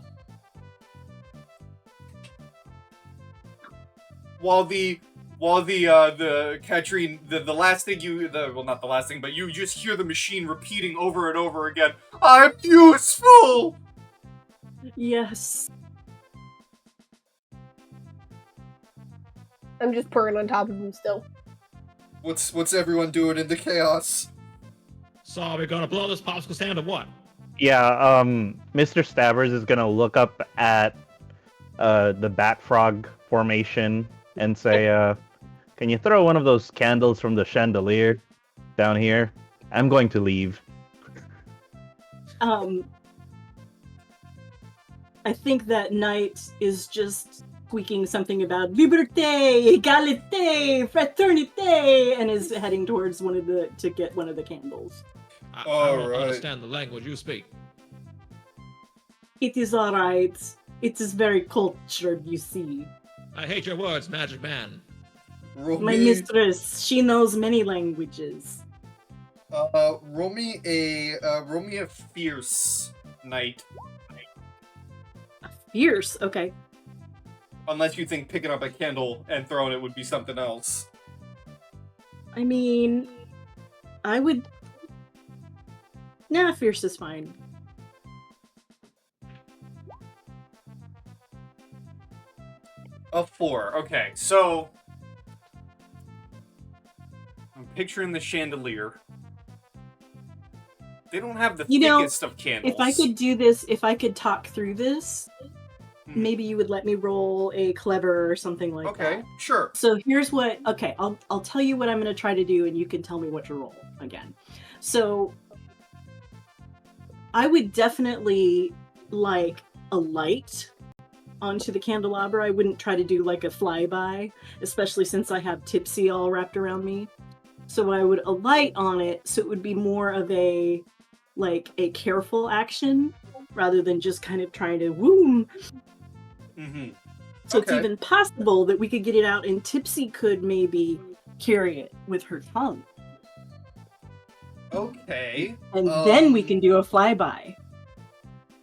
While the Katrine, the last thing well, not the last thing, but you just hear the machine repeating over and over again, "I'm useful!" Yes. I'm just purring on top of him still. What's everyone doing in the chaos? So are we gonna blow this popsicle stand or what? Yeah, Mr. Stabbers is gonna look up at the bat frog formation and say, can you throw one of those candles from the chandelier down here? I'm going to leave. I think that knight is just squeaking something about liberté, égalité, fraternité, and is heading towards to get one of the candles. I All don't right. understand the language you speak. It is alright. It is very cultured, you see. I hate your words, magic man. Roll My me, mistress, she knows many languages. roll me a fierce knight. Fierce, okay. Unless you think picking up a candle and throwing it would be something else. I mean, I would... Nah, fierce is fine. A 4. Okay, so I'm picturing the chandelier. They don't have the thickest of candles. If I could do this, if I could talk through this, maybe you would let me roll a clever or something like that. Okay, sure. So here's what. Okay, I'll tell you what I'm going to try to do, and you can tell me what to roll again. So I would definitely like a light onto the candelabra. I wouldn't try to do like a flyby, especially since I have Tipsy all wrapped around me. So I would alight on it, so it would be more of a careful action rather than just kind of trying to woom. Mm-hmm. So it's even possible that we could get it out and Tipsy could maybe carry it with her tongue. Okay. And then we can do a flyby.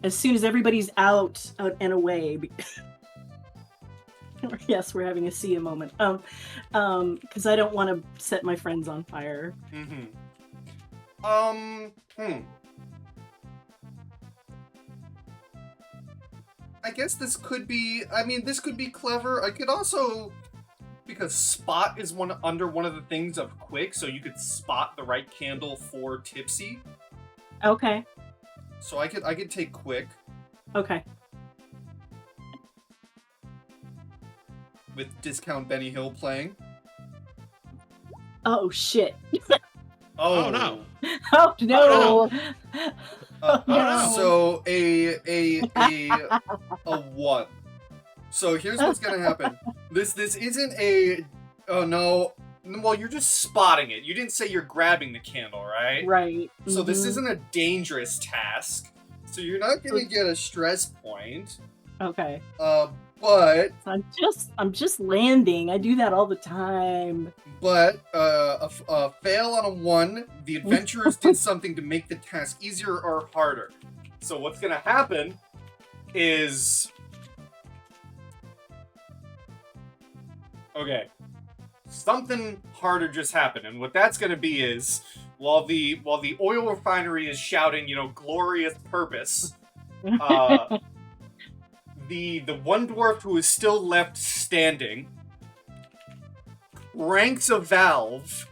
As soon as everybody's out and away. Yes, we're having a Sia moment. Because I don't want to set my friends on fire. Mm-hmm. I guess this could be. I mean, this could be clever. I could also, because spot is under one of the things of quick, so you could spot the right candle for Tipsy. Okay. So I could take quick Okay. with discount Benny Hill playing. Oh shit. Oh no. Oh no. no. So a 1. So here's what's gonna happen. This isn't a. Oh no. Well, you're just spotting it. You didn't say you're grabbing the candle, right? Right. So this Mhm. isn't a dangerous task. So you're not gonna get a stress point. Okay. But I'm just landing. I do that all the time. a fail on a 1. The adventurers did something to make the task easier or harder. So what's gonna happen is, okay, something harder just happened, and what that's gonna be is, while the oil refinery is shouting, glorious purpose, the one dwarf who is still left standing cranks a valve,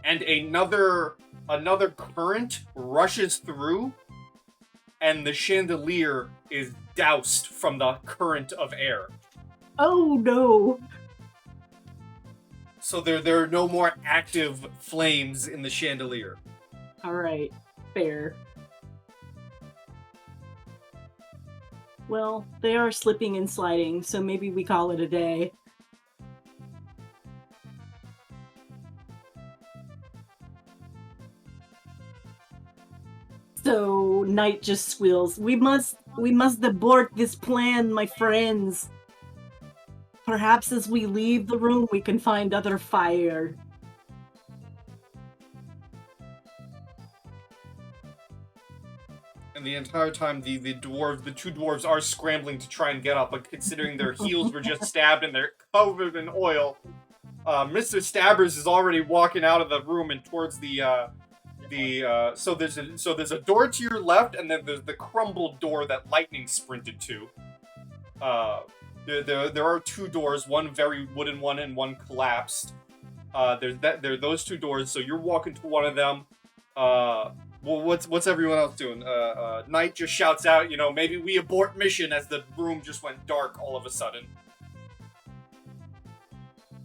and another current rushes through, and the chandelier is doused from the current of air. Oh no. So there are no more active flames in the chandelier. All right. Fair. Well, they are slipping and sliding, so maybe we call it a day. So Knight just squeals. We must abort this plan, my friends. Perhaps as we leave the room, we can find other fire. And the entire time, the two dwarves are scrambling to try and get up, but considering their heels were just stabbed and they're covered in oil, Mr. Stabbers is already walking out of the room and towards so there's a door to your left, and then there's the crumbled door that Lightning sprinted to. There are two doors, one very wooden one and one collapsed. There are those two doors, so you're walking to one of them. Well, what's everyone else doing? Knight just shouts out, maybe we abort mission, as the room just went dark all of a sudden.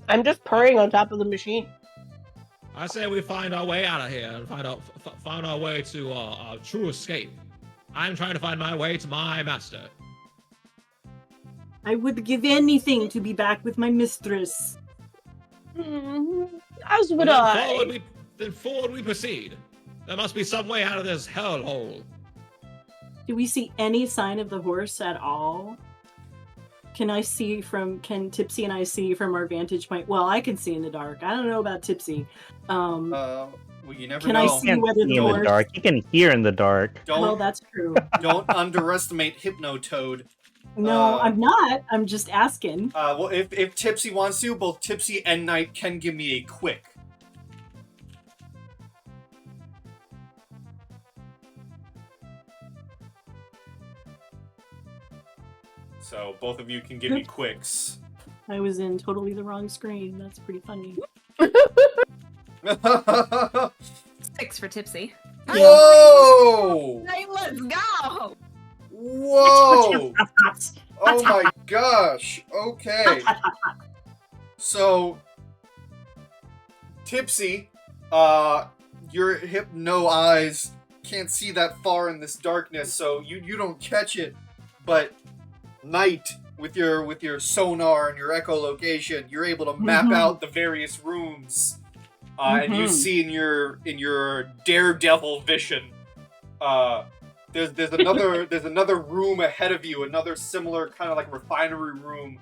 I'm just purring on top of the machine. I say we find our way out of here and find our way to our true escape. I'm trying to find my way to my master. I would give anything to be back with my mistress. As would I. Then forward we proceed. There must be some way out of this hellhole. Do we see any sign of the horse at all? Can Tipsy and I see from our vantage point? Well, I can see in the dark. I don't know about Tipsy. Well, you never can know. I see whether the horse... in the dark. You can hear in the dark. Well, that's true. Don't underestimate Hypnotoad. No, I'm not. I'm just asking. Well, if Tipsy wants to, both Tipsy and Knight can give me a quick. So both of you can give me quicks. I was in totally the wrong screen. That's pretty funny. 6 for Tipsy. Whoa! Hey, let's go! Whoa! Oh my gosh. Okay. So, Tipsy, your hypno eyes can't see that far in this darkness, so you don't catch it. But Knight, with your sonar and your echolocation, you're able to map out the various rooms, and you see in your daredevil vision, there's another room ahead of you, another similar kind of like refinery room,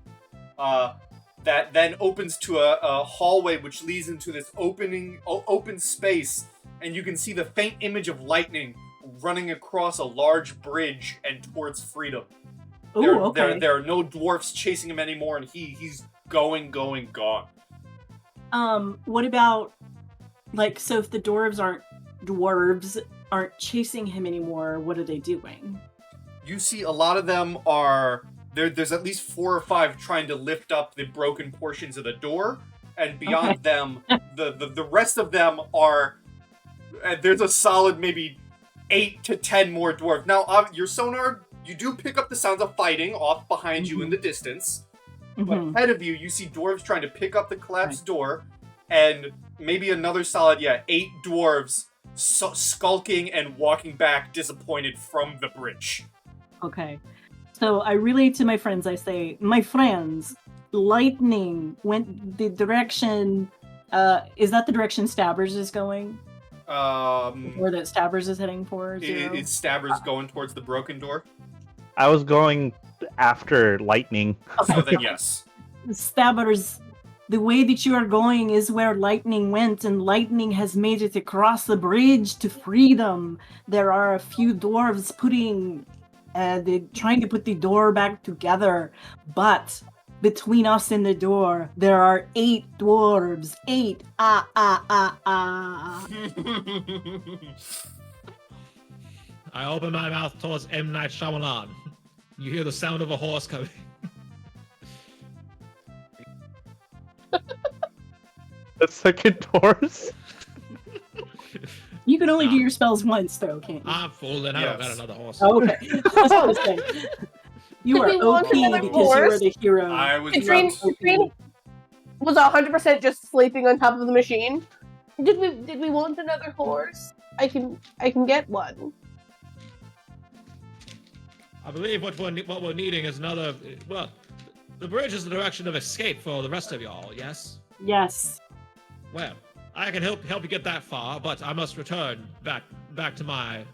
that then opens to a hallway which leads into this open space, and you can see the faint image of Lightning running across a large bridge and towards freedom. Okay. There are no dwarfs chasing him anymore, and he's gone. What about, so if the dwarves aren't chasing him anymore, what are they doing? You see a lot of them are... There's at least 4 or 5 trying to lift up the broken portions of the door, and beyond them, the rest of them are... There's a solid maybe 8 to 10 more dwarves. Now, your sonar... You do pick up the sounds of fighting off behind you in the distance. But ahead of you, you see dwarves trying to pick up the collapsed door, and maybe another solid, 8 dwarves skulking and walking back disappointed from the bridge. Okay. So I relay to my friends, I say, my friends, Lightning went the direction... is that the direction Stabbers is going? Or that Stabbers is heading for? Is Stabbers going towards the broken door? I was going after Lightning. Okay. So then yes. Stabbers, the way that you are going is where Lightning went, and Lightning has made it across the bridge to freedom. There are a few dwarves they're trying to put the door back together, but between us and the door, there are 8 dwarves. 8. I open my mouth towards M. Night Shyamalan. You hear the sound of a horse coming. The second horse? You can only do your spells once, though, can't you? I'm fooling. I don't got another horse. Oh, okay. That's what I was saying. You are we want OP another because you horse? are the hero. I was Katrine was 100% just sleeping on top of the machine. Did we want another horse? I can get one. I believe what we're needing is another. Well, the bridge is the direction of escape for the rest of y'all. Yes. Yes. Well, I can help you get that far, but I must return back to my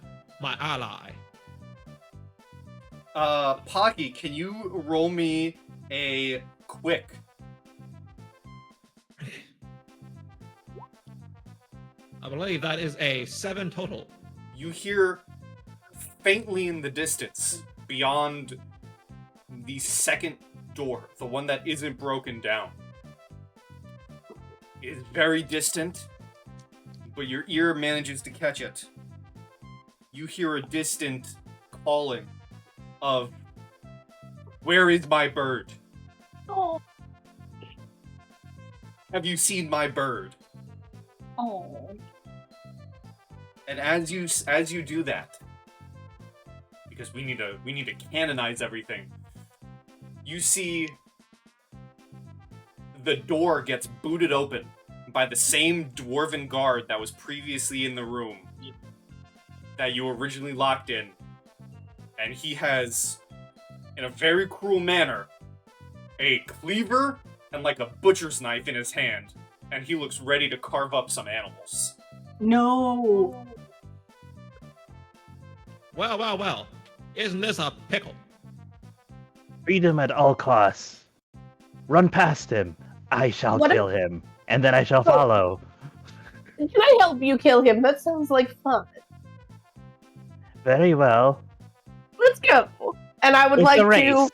ally. Pocky, can you roll me a quick? I believe that is a 7 total. You hear faintly in the distance, beyond the second door, the one that isn't broken down. It is very distant, but your ear manages to catch it. You hear a distant calling of, "Where is my bird? Oh. Have you seen my bird?" Oh. And as you do that, because we need to canonize everything, you see the door gets booted open by the same dwarven guard that was previously in the room that you originally locked in, and he has, in a very cruel manner, a cleaver and like a butcher's knife in his hand, and he looks ready to carve up some animals. No. Well. Isn't this a pickle? Freedom at all costs. Run past him. I shall kill him, and then I shall follow. Can I help you kill him? That sounds like fun. Very well. Let's go. And I would It's like a race.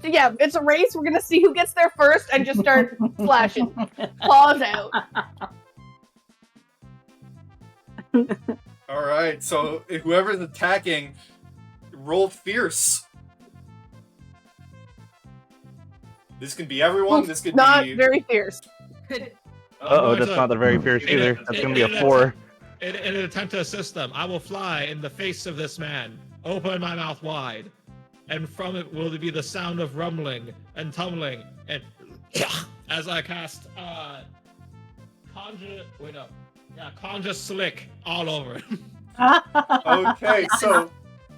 yeah, it's a race. We're gonna see who gets there first and just start slashing. Claws out. Alright, so whoever's attacking, roll fierce. This can be everyone, this could Not be... very fierce. Uh-oh, that's not the very fierce either. That's gonna be a 4. In an attempt to assist them, I will fly in the face of this man, open my mouth wide, and from it will be the sound of rumbling and tumbling, and as I cast Conjure Slick all over him. Okay, so...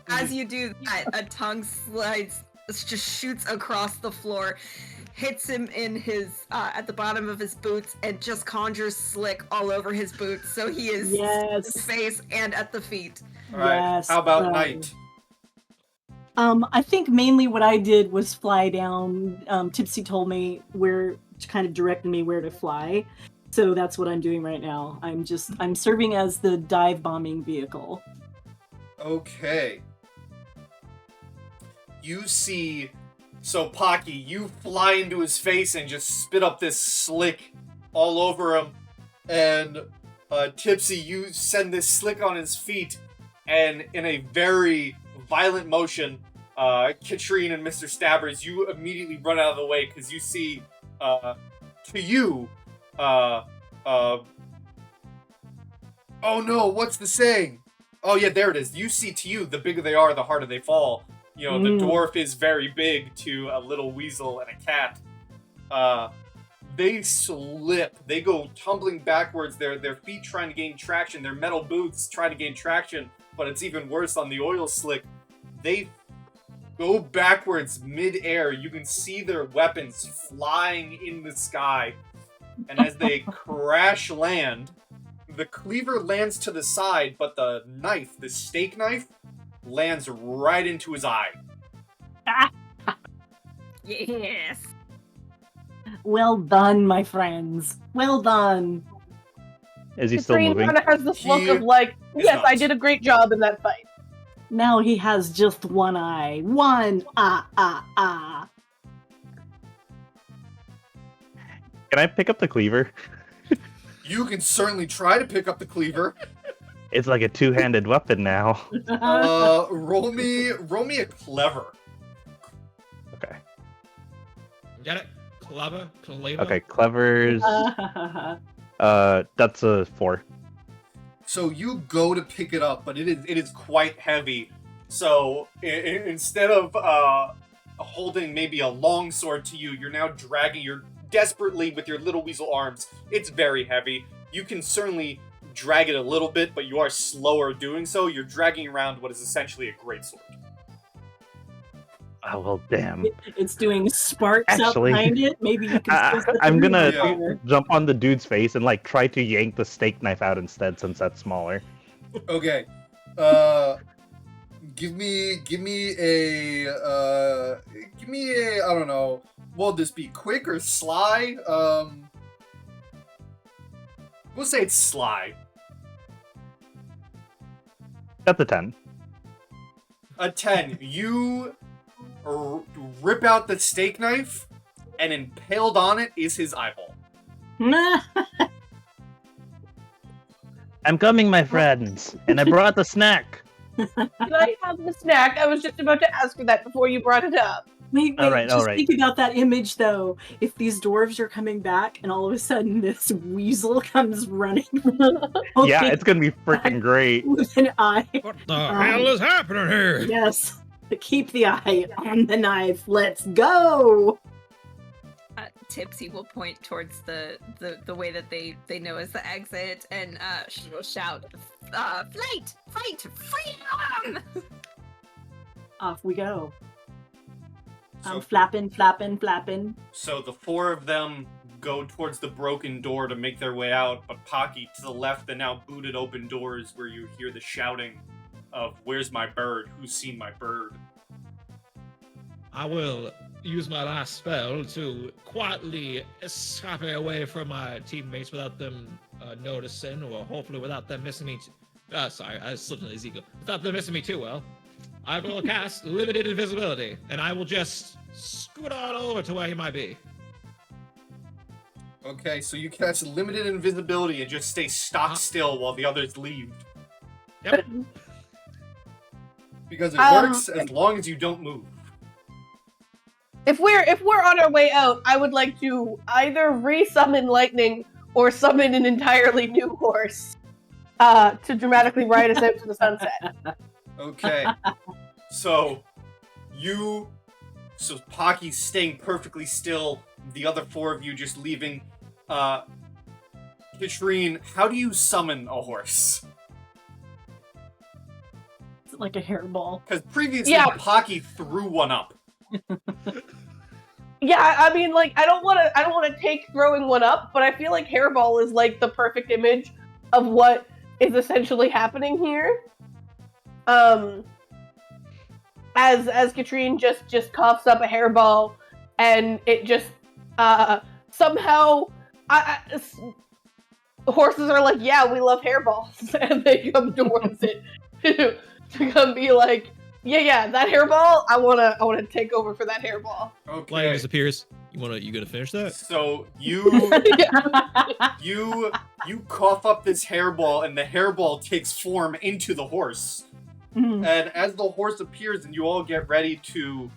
As you do that, a tongue slides, just shoots across the floor, hits him in his at the bottom of his boots, and just conjures slick all over his boots, so he is his face and at the feet. Alright, Yes, how about Knight? I think mainly what I did was fly down. Tipsy told me kind of directed me where to fly. So that's what I'm doing right now. I'm serving as the dive bombing vehicle. Okay. You see... So, Pocky, you fly into his face and just spit up this slick all over him. And, Tipsy, you send this slick on his feet. And in a very violent motion, Katrine and Mr. Stabbers, you immediately run out of the way because you see, to you, oh no, what's the saying? Oh yeah, there it is. You see, to you, the bigger they are, the harder they fall. You know, the dwarf is very big to a little weasel and a cat. They slip. They go tumbling backwards. Their feet trying to gain traction. Their metal boots trying to gain traction, but it's even worse on the oil slick. They go backwards mid-air. You can see their weapons flying in the sky. And as they crash land, the cleaver lands to the side, but the knife, the steak knife, lands right into his eye. Yes. Well done, my friends. Well done. Is he still moving? Kind of has this look of like, yes, I did a great job in that fight. Now he has just one eye. One Can I pick up the cleaver? You can certainly try to pick up the cleaver. It's like a two-handed weapon now. Roll me a clever. Okay. Get it? Clever? Okay, clever's... that's a 4. So you go to pick it up, but it is quite heavy. So instead of holding maybe a long sword to you, you're now dragging desperately with your little weasel arms. It's very heavy. You can certainly drag it a little bit, but you are slower doing so. You're dragging around what is essentially a greatsword. Oh well, damn. It's doing sparks Actually, up behind it. Maybe you can still set the I'm room gonna on fire. jump on the dude's face and like try to yank the steak knife out instead, since that's smaller. Okay. Give me a I don't know. Will this be quick or sly? We'll say it's sly. That's a 10. A 10. You rip out the steak knife, and impaled on it is his eyeball. I'm coming, my friends, and I brought the snack. Can I have the snack? I was just about to ask for that before you brought it up. Wait, All right, just all right. think about that image though. If these dwarves are coming back and all of a sudden this weasel comes running. Yeah, it's gonna be freaking great. with an eye. What the hell is happening here? Yes. Keep the eye on the knife. Let's go. Tipsy will point towards the way that they know is the exit, and she will shout, "Flight! Fight! Freedom!" Off we go. So- I'm flapping, flapping, flapping. So the four of them go towards the broken door to make their way out, but Pocky, to the left, the now booted open doors where you hear the shouting of, "Where's my bird? Who's seen my bird?" I will use my last spell to quietly escape away from my teammates without them noticing, or hopefully without them missing me. Sorry, I slipped into Ezekiel. Without them missing me too well. I will cast limited invisibility, and I will just scoot on over to where he might be. Okay, so you cast limited invisibility and just stay stock still while the others leave. Yep. Because it works as long as you don't move. If we're on our way out, I would like to either re-summon lightning or summon an entirely new horse to dramatically ride us out to the sunset. Okay. So Pocky's staying perfectly still, the other four of you just leaving. Katrine, how do you summon a horse? Is it like a hairball? Because previously Yeah. Pocky threw one up. Yeah, I mean, like, I don't want to take throwing one up, but I feel like hairball is like the perfect image of what is essentially happening here. As Katrine just coughs up a hairball, and it just somehow horses are like, yeah, we love hairballs, and they come towards it to come be like, yeah, that hairball, I wanna take over for that hairball. Lightning Okay. disappears. You gonna finish that? So you cough up this hairball, and the hairball takes form into the horse. Mhm. And as the horse appears, and you all get ready to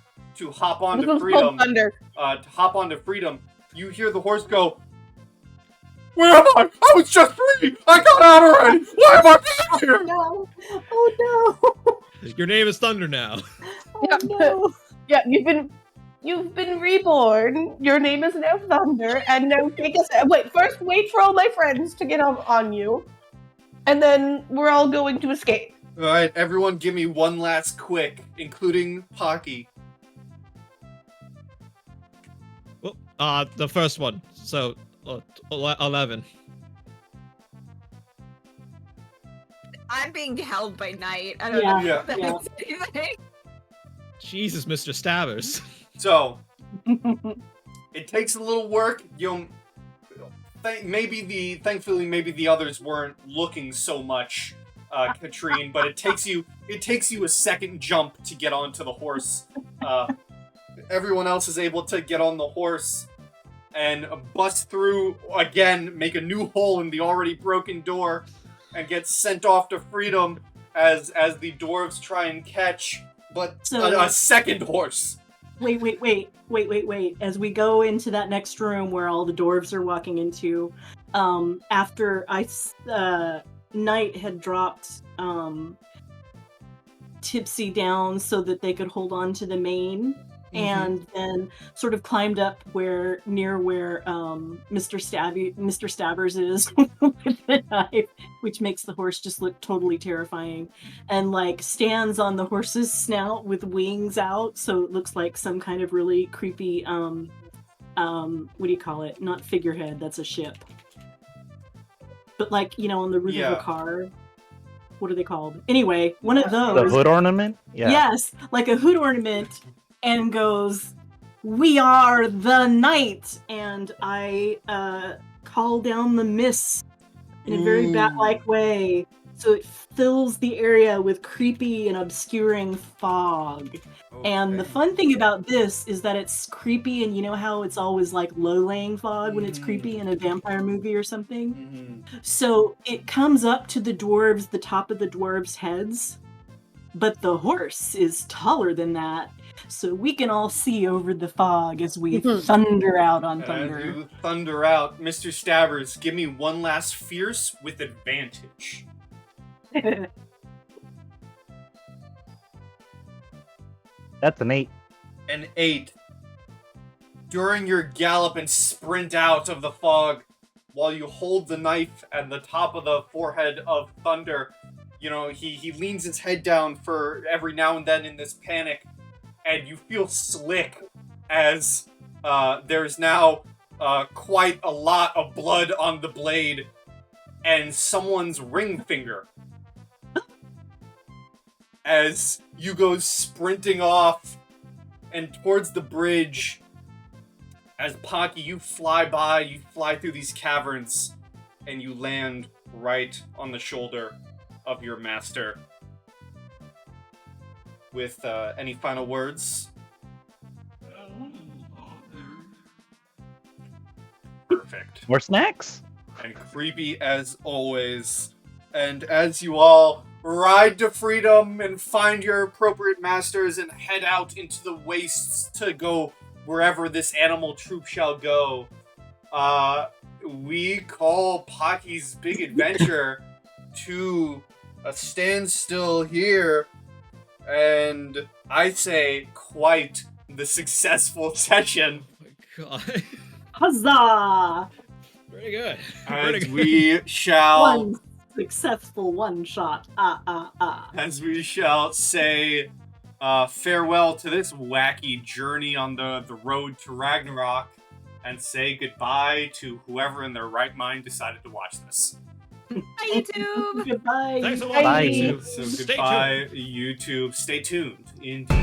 hop This onto one's freedom, called Thunder. to hop onto freedom, you hear the horse go, "Where am I? I was just free! I got out already! Why am I back here?" No. Oh no. Your name is Thunder now. Oh no. Yeah, you've been reborn. Your name is now Thunder, and now take us. Wait for all my friends to get on you, and then we're all going to escape. Alright, everyone give me one last quick, including Pocky. Well, the first one. So, 11. I'm being held by night. I don't know Yeah. if that Yeah. means anything. Jesus, Mr. Stabbers. So, it takes a little work. Thankfully, maybe the others weren't looking so much, Katrine, but it takes you a second jump to get onto the horse. Everyone else is able to get on the horse and bust through again, make a new hole in the already broken door, and get sent off to freedom as the dwarves try and catch, but So- a second horse. Wait. As we go into that next room where all the dwarves are walking into, after Knight had dropped Tipsy down so that they could hold on to the mane, and then sort of climbed up near where Mr. Stabbers is with the knife, which makes the horse just look totally terrifying, and like stands on the horse's snout with wings out, so it looks like some kind of really creepy what do you call it? Not figurehead, that's a ship. But like, on the roof of a car. What are they called? Anyway, one of those. The hood ornament? Yeah. Yes, like a hood ornament, and goes, "We are the night," and I call down the mist in a very bat-like way, so it fills the area with creepy and obscuring fog. And the fun thing about this is that it's creepy, and you know how it's always like low-laying fog when it's creepy in a vampire movie or something? So it comes up to the top of the dwarves' heads, but the horse is taller than that, so we can all see over the fog as we thunder out on thunder. As you thunder out, Mr. Stabbers, give me one last fierce with advantage. That's an 8. An 8. During your gallop and sprint out of the fog, while you hold the knife at the top of the forehead of Thunder, he leans his head down for every now and then in this panic, and you feel slick as there's now quite a lot of blood on the blade and someone's ring finger. As you go sprinting off and towards the bridge, as Pocky, you fly through these caverns, and you land right on the shoulder of your master. With any final words? Perfect. More snacks? And creepy as always. And as you all ride to freedom and find your appropriate masters and head out into the wastes to go wherever this animal troop shall go, we call Pocky's Big Adventure to a standstill here, and I say quite the successful session. Oh my god. Huzzah! Very good. As we shall... One successful one-shot. As we shall say farewell to this wacky journey on the road to Ragnarok, and say goodbye to whoever in their right mind decided to watch this. Bye, YouTube. Goodbye. Thanks a lot, Bye. YouTube. So Stay goodbye, tuned. YouTube. Stay tuned. Indeed.